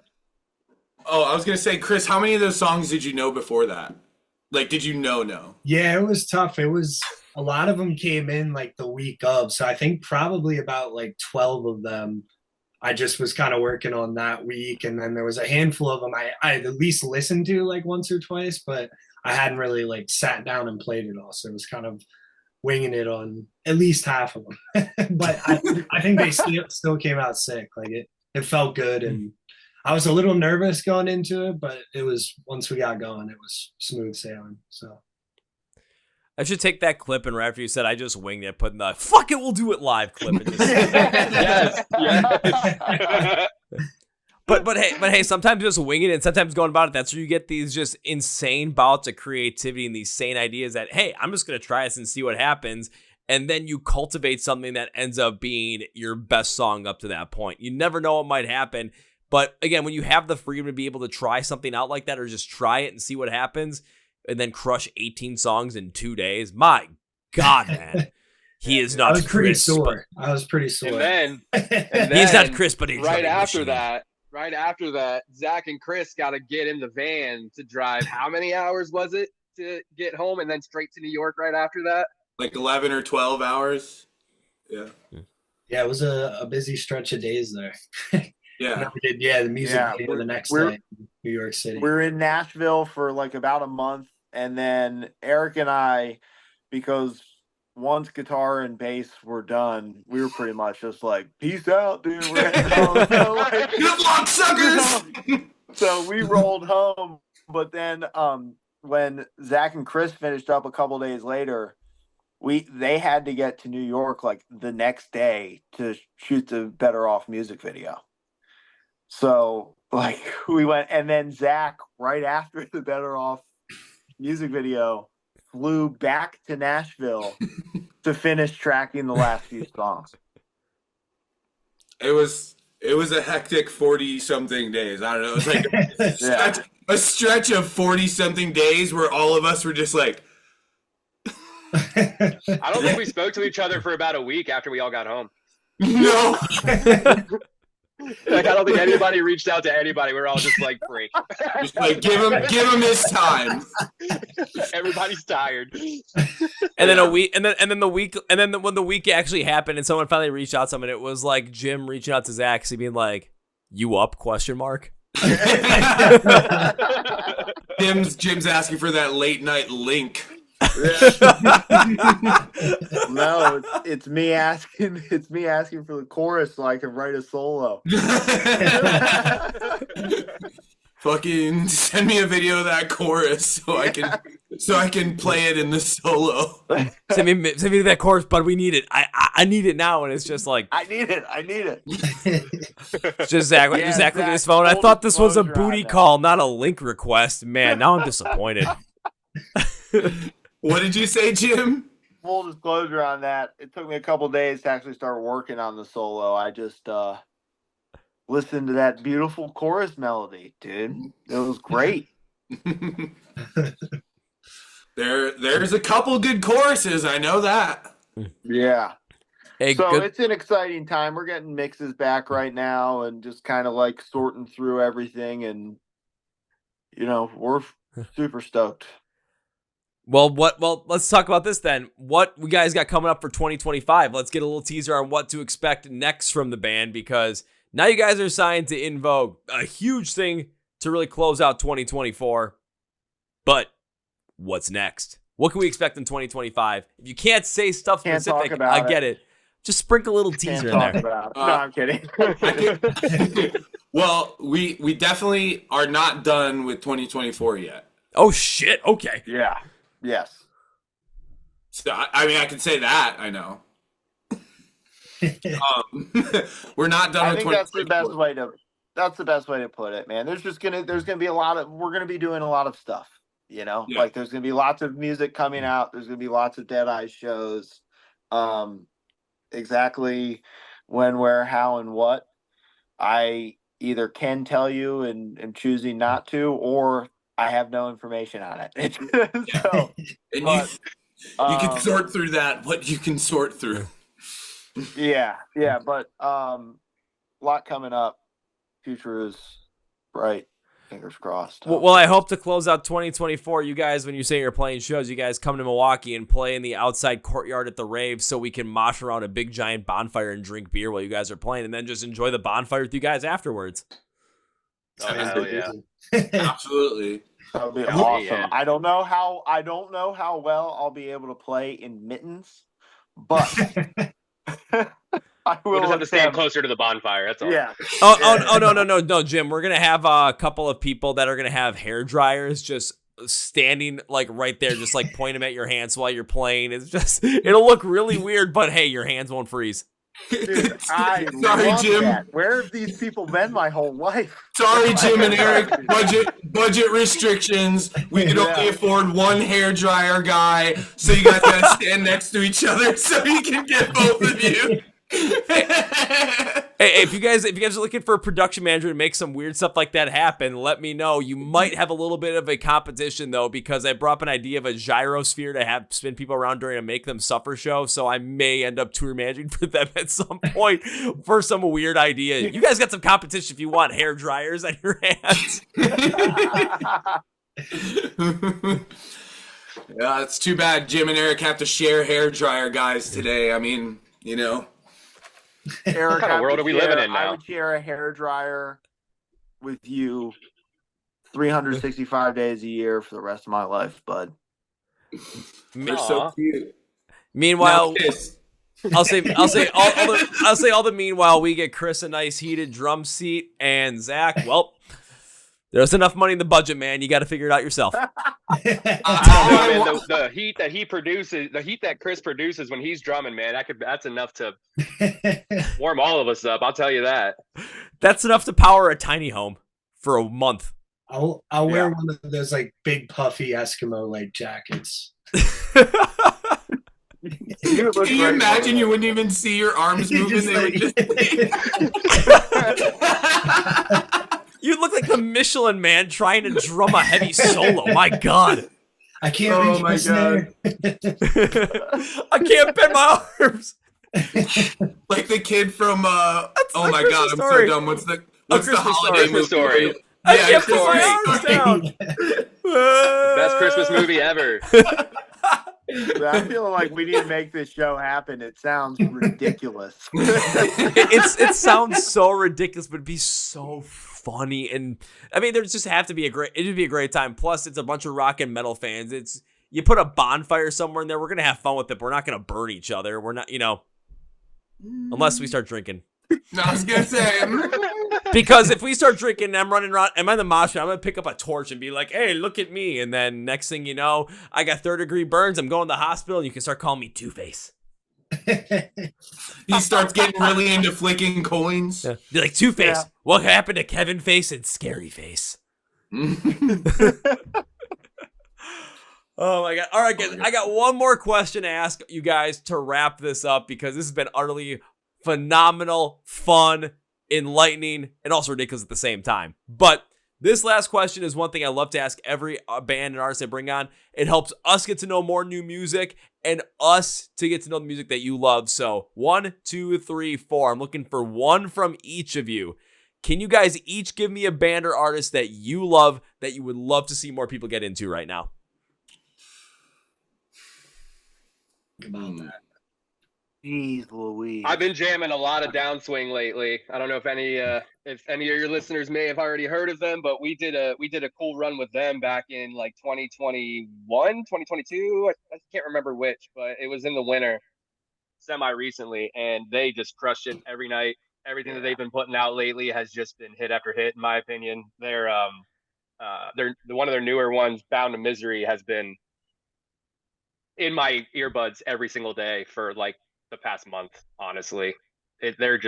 was gonna say, Chris, how many of those songs did you know before that? Like, did you know? Yeah, it was tough. It was, a lot of them came in like the week of, so I think probably about like 12 of them I just was kind of working on that week. And then there was a handful of them I at least listened to like once or twice, but I hadn't really like sat down and played it all. So it was kind of winging it on at least half of them. But I think they still came out sick. Like it felt good. And I was a little nervous going into it, but it was, once we got going, it was smooth sailing. So I should take that clip, and right after you said I just winged it, put in the "fuck it, we'll do it live" clip. And just... yes. But hey, sometimes just winging it and sometimes going about it, that's where you get these just insane bouts of creativity and these sane ideas that, hey, I'm just gonna try this and see what happens. And then you cultivate something that ends up being your best song up to that point. You never know what might happen. But again, when you have the freedom to be able to try something out like that, or just try it and see what happens, and then crush 18 songs in 2 days, my God, man. He is not Chris. I was pretty sore. And then he's not Chris, but he's right after that, Zach and Chris got to get in the van to drive. How many hours was it to get home, and then straight to New York right after that? Like 11 or 12 hours. Yeah, it was a busy stretch of days there. Yeah. We did, the music video the next day in New York City. We're in Nashville for like about a month, and then Eric and I, because once guitar and bass were done, we were pretty much just like, peace out, dude. We're home. So, like, Good luck, suckers. So we rolled home, but then when Zach and Chris finished up a couple days later, they had to get to New York like the next day to shoot the Better Off music video. So like we went, and then Zach, right after the Better Off music video, flew back to Nashville to finish tracking the last few songs. It was a hectic 40-something days. I don't know. It was like a stretch of 40-something days where all of us were just like. I don't think we spoke to each other for about a week after we all got home. No. Like, I don't think anybody reached out to anybody. We were all just like, free. Just like give him his time. Everybody's tired. And then when the week actually happened and someone finally reached out to someone, it was like Jim reaching out to Zach, being like, "You up?" ? Jim's asking for that late night link. No, it's me asking. It's me asking for the chorus so I can write a solo. Fucking send me a video of that chorus so I can play it in the solo. Send me that chorus, bud. We need it. I need it now, and it's just like I need it. It's just Zach. Yeah, Zach looked at his phone. I full thought this was a disclosure on booty that. call, not a link request. Man, now I'm disappointed. What did you say, Jim? Full disclosure on that. It took me a couple days to actually start working on the solo. I just listened to that beautiful chorus melody, dude. It was great. There's a couple good choruses. I know that. Yeah. Hey, So good. it's an exciting time. We're getting mixes back right now and just kind of like sorting through everything, and we're super stoked. Well, let's talk about this then. What we guys got coming up for 2025? Let's get a little teaser on what to expect next from the band, because now you guys are signed to InVogue, a huge thing to really close out 2024. But what's next? What can we expect in 2025? If you can't say stuff Can't specific, talk about I get it. Just sprinkle a little Can't teaser in talk there. about it. No, I'm kidding. Well, we definitely are not done with 2024 yet. Oh shit! Okay. Yeah. Yes. So I mean, I can say that. I know. We're not done I with think that's the 2024. best way to put it, man. There's gonna be we're gonna be doing a lot of stuff, Yeah. like there's gonna be lots of music coming out. There's gonna be lots of Dead Eye shows. Exactly when, where, how, and what, I either can tell you and am choosing not to, or I have no information on it. So, And but, you can sort through that. What you can sort through. yeah, but a lot coming up. Future is bright. Fingers crossed. Well, I hope to close out 2024. You guys, when you say you're playing shows, you guys come to Milwaukee and play in the outside courtyard at the rave so we can mosh around a big giant bonfire and drink beer while you guys are playing, and then just enjoy the bonfire with you guys afterwards. Oh, hell yeah. Absolutely. That would be Yeah, awesome. yeah. I don't know how well I'll be able to play in mittens, but I will We'll just have to stand attempt. closer to the bonfire. That's all. Yeah. No, Jim. We're gonna have a couple of people that are gonna have hair dryers just standing like right there, just like point them at your hands while you're playing. It'll look really weird, but hey, your hands won't freeze. Dude, I Sorry, love Jim. that. Where have these people been my whole life? Sorry, Jim and Eric. Budget restrictions. We can only afford one hair dryer guy, so you guys gotta stand next to each other so you can get both of you. Hey, if you guys are looking for a production manager to make some weird stuff like that happen, let me know. You might have a little bit of a competition though, because I brought up an idea of a gyrosphere to have spin people around during a Make Them Suffer show. So I may end up tour managing for them at some point for some weird idea. You guys got some competition if you want hair dryers on your hands. Yeah, it's too bad Jim and Eric have to share hair dryer guys today. I mean, Eric, What kind of world are we living in I now? would share a hair dryer with you 365 days a year for the rest of my life, bud. They're so Aw. cute. Meanwhile, Now this. I'll say all the meanwhile we get Chris a nice heated drum seat and Zach. Well, there's enough money in the budget, man. You got to figure it out yourself. The heat that he produces, the heat that Chris produces when he's drumming, man, that's enough to warm all of us up. I'll tell you that. That's enough to power a tiny home for a month. I'll wear one of those like big puffy Eskimo like jackets. Can you imagine you wouldn't even see your arms moving? You look like the Michelin Man trying to drum a heavy solo. My God. I can't reach my snare. I can't bend my arms. Like the kid from oh my God, I'm Story. so dumb. What's the holiday Christmas story? I Yeah, can't put my arms down. Best Christmas movie ever. I feel like we need to make this show happen. It sounds ridiculous. It sounds so ridiculous, but it'd be so funny. And I mean, there'd just have to be it'd be a great time. Plus, it's a bunch of rock and metal fans. You put a bonfire somewhere in there, we're gonna have fun with it. But we're not gonna burn each other. We're not, unless we start drinking. No, I was gonna say. Because if we start drinking and I'm running around, am I in the mosh pit? I'm going to pick up a torch and be like, hey, look at me. And then next thing you know, I got 3rd-degree burns. I'm going to the hospital and you can start calling me Two-Face. He starts getting really into flicking coins. Yeah. Be like, Two-Face, what happened to Kevin Face and Scary Face? Oh, my God. All right, guys. I got one more question to ask you guys to wrap this up because this has been utterly phenomenal, fun, enlightening, and also ridiculous at the same time. But this last question is one thing I love to ask every band and artist I bring on. It helps us get to know more new music and us to get to know the music that you love. So 1, 2, 3, 4. I'm looking for one from each of you. Can you guys each give me a band or artist that you love that you would love to see more people get into right now? About that. Jeez Louise. I've been jamming a lot of Downswing lately. I don't know if any of your listeners may have already heard of them, but we did a cool run with them back in like 2021, 2022. I can't remember which, but it was in the winter, semi recently, and they just crushed it every night. Everything that they've been putting out lately has just been hit after hit, in my opinion. They're one of their newer ones, Bound to Misery, has been in my earbuds every single day for like the past month, honestly. They're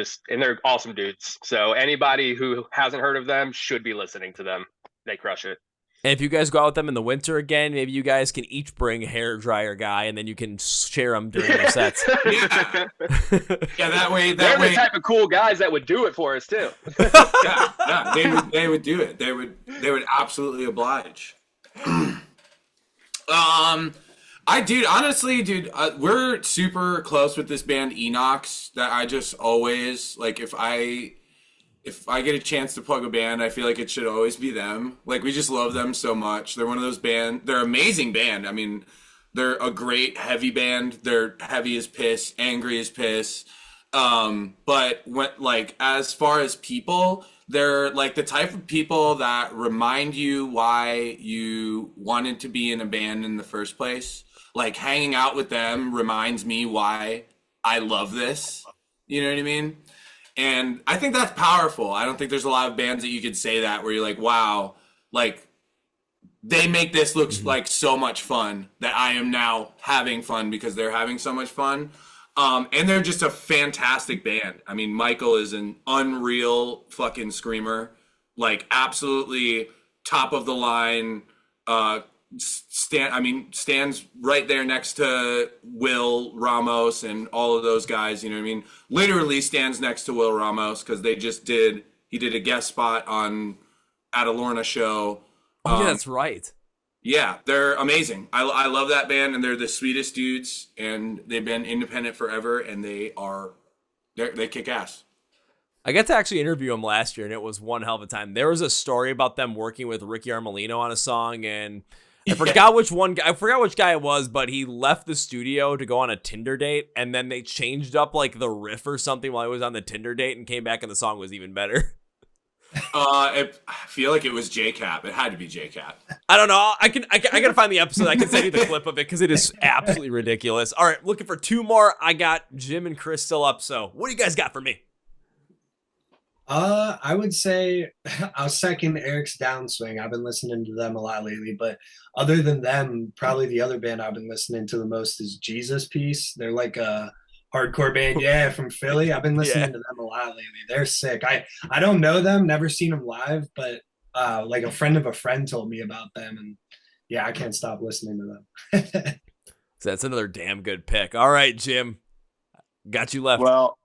awesome dudes. So anybody who hasn't heard of them should be listening to them. They crush it. And if you guys go out with them in the winter again, maybe you guys can each bring a hair dryer guy, and then you can share them during your sets. Yeah, that way. They're the type of cool guys that would do it for us too. They would do it. They would absolutely oblige. Honestly, we're super close with this band Enox that I just always like. If I get a chance to plug a band, I feel like it should always be them. Like, we just love them so much. They're one of those bands. They're an amazing band. I mean, they're a great heavy band. They're heavy as piss, angry as piss. But as far as people, they're like the type of people that remind you why you wanted to be in a band in the first place. Like, hanging out with them reminds me why I love this. You know what I mean? And I think that's powerful. I don't think there's a lot of bands that you could say that where you're like, wow, like, they make this look like so much fun that I am now having fun because they're having so much fun. And they're just a fantastic band. I mean, Michael is an unreal fucking screamer, like, absolutely top of the line, stands right there next to Will Ramos and all of those guys, you know what I mean? Literally stands next to Will Ramos because he did a guest spot at a Lorna show. Oh, yeah, that's right. Yeah, they're amazing. I love that band, and they're the sweetest dudes, and they've been independent forever, and they kick ass. I got to actually interview them last year, and it was one hell of a time. There was a story about them working with Ricky Armelino on a song, and I forgot which guy it was, but he left the studio to go on a Tinder date, and then they changed up like the riff or something while he was on the Tinder date and came back and the song was even better. I feel like it was J-Cap. It had to be J-Cap. I don't know. I gotta find the episode. I can send you the clip of it because it is absolutely ridiculous. All right, looking for two more. I got Jim and Chris still up. So what do you guys got for me? I would say I'll second Eric's Downswing. I've been listening to them a lot lately, but other than them, probably the other band I've been listening to the most is Jesus Piece. They're like a hardcore band, from Philly. I've been listening to them a lot lately. They're sick. I don't know them, never seen them live, but like a friend of a friend told me about them, and yeah, I can't stop listening to them. So that's another damn good pick. All right, Jim, got you left. Well,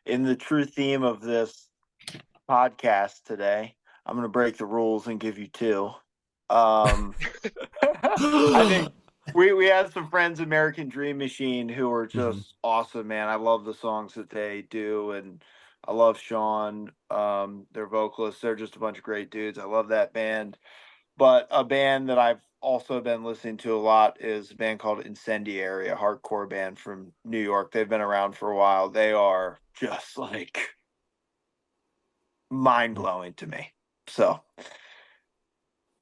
in the true theme of this podcast today, I'm going to break the rules and give you two. I think we had some friends, American Dream Machine, who are just awesome, man. I love the songs that they do, and I love Sean, their vocalist. They're just a bunch of great dudes. I love that band. But a band that I've also been listening to a lot is a band called Incendiary, a hardcore band from New York. They've been around for a while. They are just like mind-blowing to me. So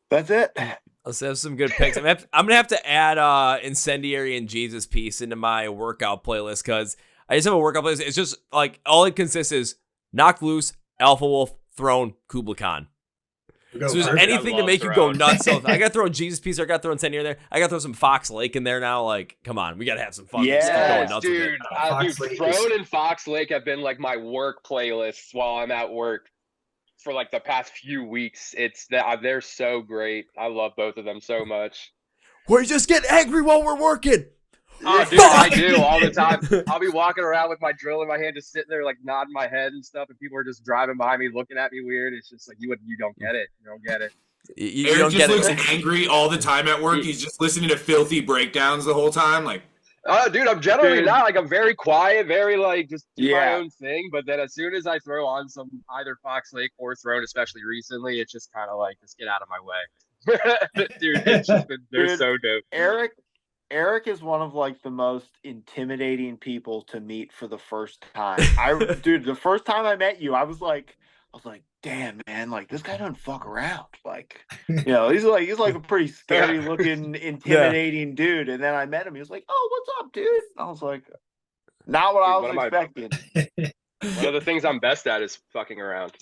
that's it. Let's have some good picks. I'm gonna have to add Incendiary and Jesus Piece into my workout playlist because I just have a workout playlist. It's just like all it consists is Knocked Loose, Alpha Wolf, Throne, Kubla Khan. So there's anything to make you go nuts. So I gotta throw Jesus Piece. I gotta throw Incendiary there. I gotta throw some Fox Lake in there now. Like, come on, we gotta have some fun. Yeah, dude. Throne and Fox Lake have been like my work playlists while I'm at work for like the past few weeks. They're so great. I love both of them so much. We just get angry while we're working. Oh, dude, I do all the time. I'll be walking around with my drill in my hand, just sitting there, like nodding my head and stuff, and people are just driving by me, looking at me weird. It's just like you don't get it. You don't get it. Eric just looks angry all the time at work. He's just listening to filthy breakdowns the whole time. Like, oh, dude, I'm generally not. Like, I'm very quiet, very like just do my own thing. But then as soon as I throw on some either Fox Lake or Throne, especially recently, it's just kind of like, just get out of my way. Dude, it's just they're so dope. Eric is one of like the most intimidating people to meet for the first time. Dude, the first time I met you, I was like, damn, man, like this guy doesn't fuck around. Like, he's like a pretty scary looking, intimidating dude. And then I met him. He was like, "Oh, what's up, dude?" And I was like, not what I was expecting. One of the things I'm best at is fucking around.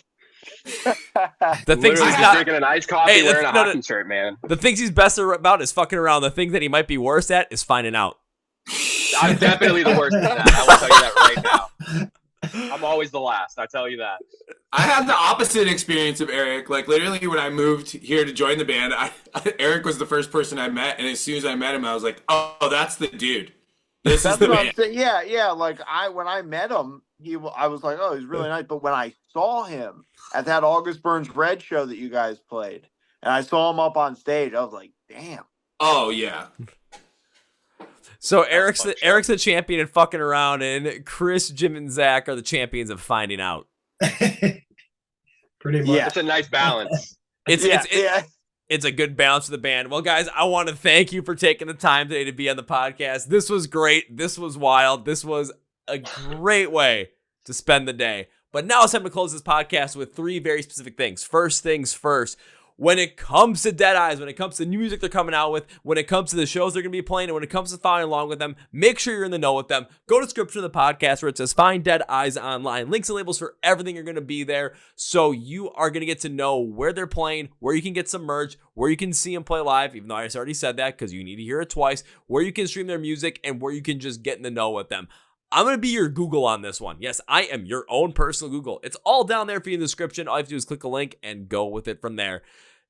The things he's not drinking an iced coffee, wearing a hockey shirt, man. The things he's best about is fucking around. The thing that he might be worst at is finding out. I'm definitely the worst at that. I will tell you that right now. I'm always the last. I tell you that. I had the opposite experience of Eric. Like literally, when I moved here to join the band, Eric was the first person I met, and as soon as I met him, I was like, "Oh, that's the dude. This is the man." Yeah. Like when I met him, I was like, "Oh, he's really nice." But when I saw him at that August Burns Red show that you guys played, and I saw him up on stage, I was like, "Damn." Oh yeah. So Eric's the champion of fucking around, and Chris, Jim, and Zach are the champions of finding out. Pretty much. Yeah. It's a nice balance. It's a good balance for the band. Well, guys, I want to thank you for taking the time today to be on the podcast. This was great. This was wild. This was a great way to spend the day. But now it's time to close this podcast with three very specific things. First things first. When it comes to Dead Eyes, when it comes to new music they're coming out with, when it comes to the shows they're going to be playing, and when it comes to following along with them, make sure you're in the know with them. Go to the description of the podcast where it says Find Dead Eyes Online. Links and labels for everything you're going to be there. So you are going to get to know where they're playing, where you can get some merch, where you can see them play live, even though I already said that because you need to hear it twice, where you can stream their music, and where you can just get in the know with them. I'm going to be your Google on this one. Yes, I am your own personal Google. It's all down there for you in the description. All you have to do is click a link and go with it from there.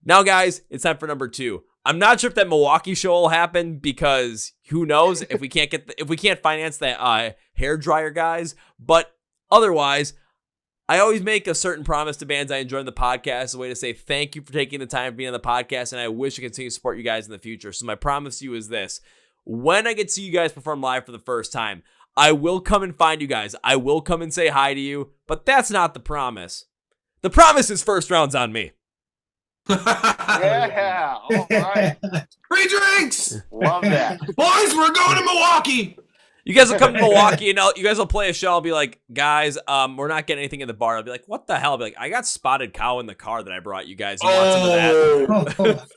Now, guys, it's time for number 2. I'm not sure if that Milwaukee show will happen because who knows if we can't finance that hair dryer, guys. But otherwise, I always make a certain promise to bands I enjoy in the podcast as a way to say thank you for taking the time to be on the podcast, and I wish to continue to support you guys in the future. So my promise to you is this: when I get to see you guys perform live for the first time, I will come and find you guys. I will come and say hi to you, but that's not the promise. The promise is first round's on me. Yeah, all right. Free drinks. Love that. Boys, we're going to Milwaukee. You guys will come to Milwaukee and you guys will play a show. I'll be like, guys, we're not getting anything in the bar. I'll be like, what the hell? I'll be like, I got Spotted Cow in the car that I brought you guys. You want some of that?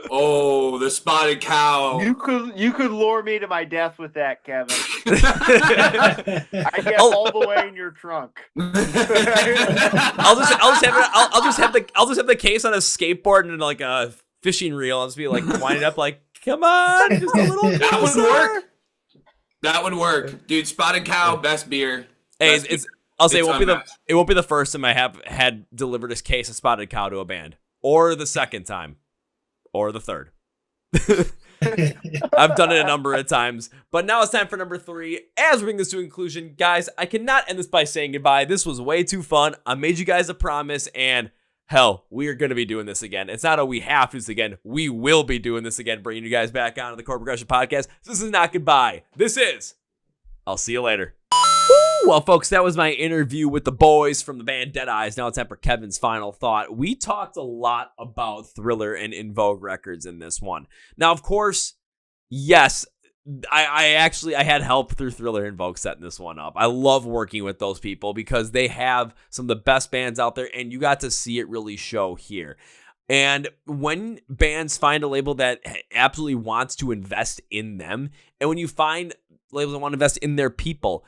Oh, the Spotted Cow. You could lure me to my death with that, Kevin. I get all the way in your trunk. I'll just have the case on a skateboard and like a fishing reel. I'll just be like winding up like, come on, just a little closer. That would work. That would work, dude. Spotted Cow, best beer. Hey, I'll say it won't be the first time I have had delivered a case of Spotted Cow to a band, or the second time. Or the third. I've done it a number of times. But now it's time for number 3. As we bring this to conclusion, guys, I cannot end this by saying goodbye. This was way too fun. I made you guys a promise, and hell, we are going to be doing this again. It's not a we have to do this again. We will be doing this again, bringing you guys back on to the Chord Progression Podcast. So this is not goodbye. This is I'll see you later. Well, folks, that was my interview with the boys from the band Dead Eyes. Now it's time for Kevin's final thought. We talked a lot about Thriller and InVogue Records in this one. Now, of course, yes, I had help through Thriller and InVogue setting this one up. I love working with those people because they have some of the best bands out there, and you got to see it really show here. And when bands find a label that absolutely wants to invest in them, and when you find labels that want to invest in their people,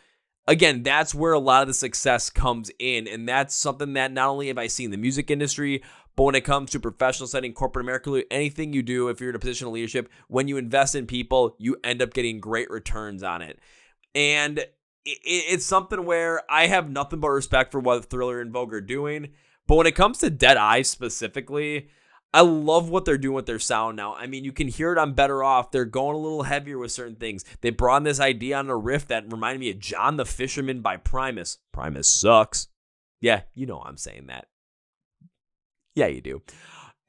again, that's where a lot of the success comes in, and that's something that not only have I seen in the music industry, but when it comes to professional setting, corporate America, anything you do, if you're in a position of leadership, when you invest in people, you end up getting great returns on it. And it's something where I have nothing but respect for what Thriller and InVogue are doing, but when it comes to Dead Eyes specifically, I love what they're doing with their sound now. I mean, you can hear it on Better Off. They're going a little heavier with certain things. They brought in this idea on a riff that reminded me of John the Fisherman by Primus. Primus sucks. Yeah, you know I'm saying that. Yeah, you do.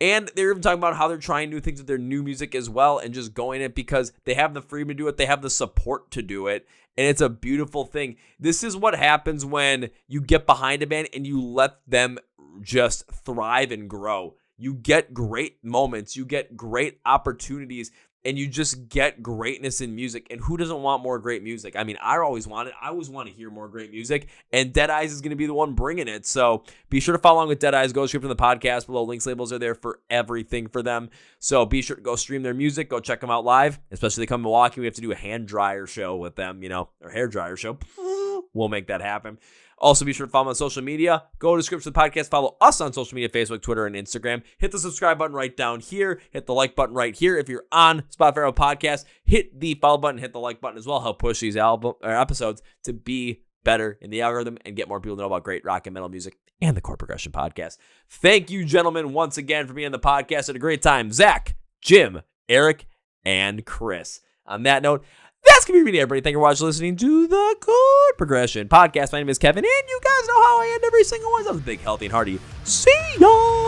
And they're even talking about how they're trying new things with their new music as well and just going it because they have the freedom to do it. They have the support to do it. And it's a beautiful thing. This is what happens when you get behind a band and you let them just thrive and grow. You get great moments, you get great opportunities, and you just get greatness in music. And who doesn't want more great music? I mean, I always want it. I always want to hear more great music, and Dead Eyes is going to be the one bringing it. So be sure to follow along with Dead Eyes. Go to the podcast below. Links, labels are there for everything for them. So be sure to go stream their music. Go check them out live, especially they come to Milwaukee. We have to do a hand dryer show with them, or hair dryer show. We'll make that happen. Also, be sure to follow them on social media. Go to the description of the podcast. Follow us on social media, Facebook, Twitter, and Instagram. Hit the subscribe button right down here. Hit the like button right here. If you're on Spotify or podcast, hit the follow button. Hit the like button as well. Help push these episodes to be better in the algorithm and get more people to know about great rock and metal music and the Chord Progression Podcast. Thank you, gentlemen, once again for being on the podcast. Had a great time. Zach, Jim, Eric, and Chris. On that note, that's going to be everybody. Thank you for watching, listening to the Chord Progression Podcast. My name is Kevin, and you guys know how I end every single one. That was big, healthy, and hearty. See ya!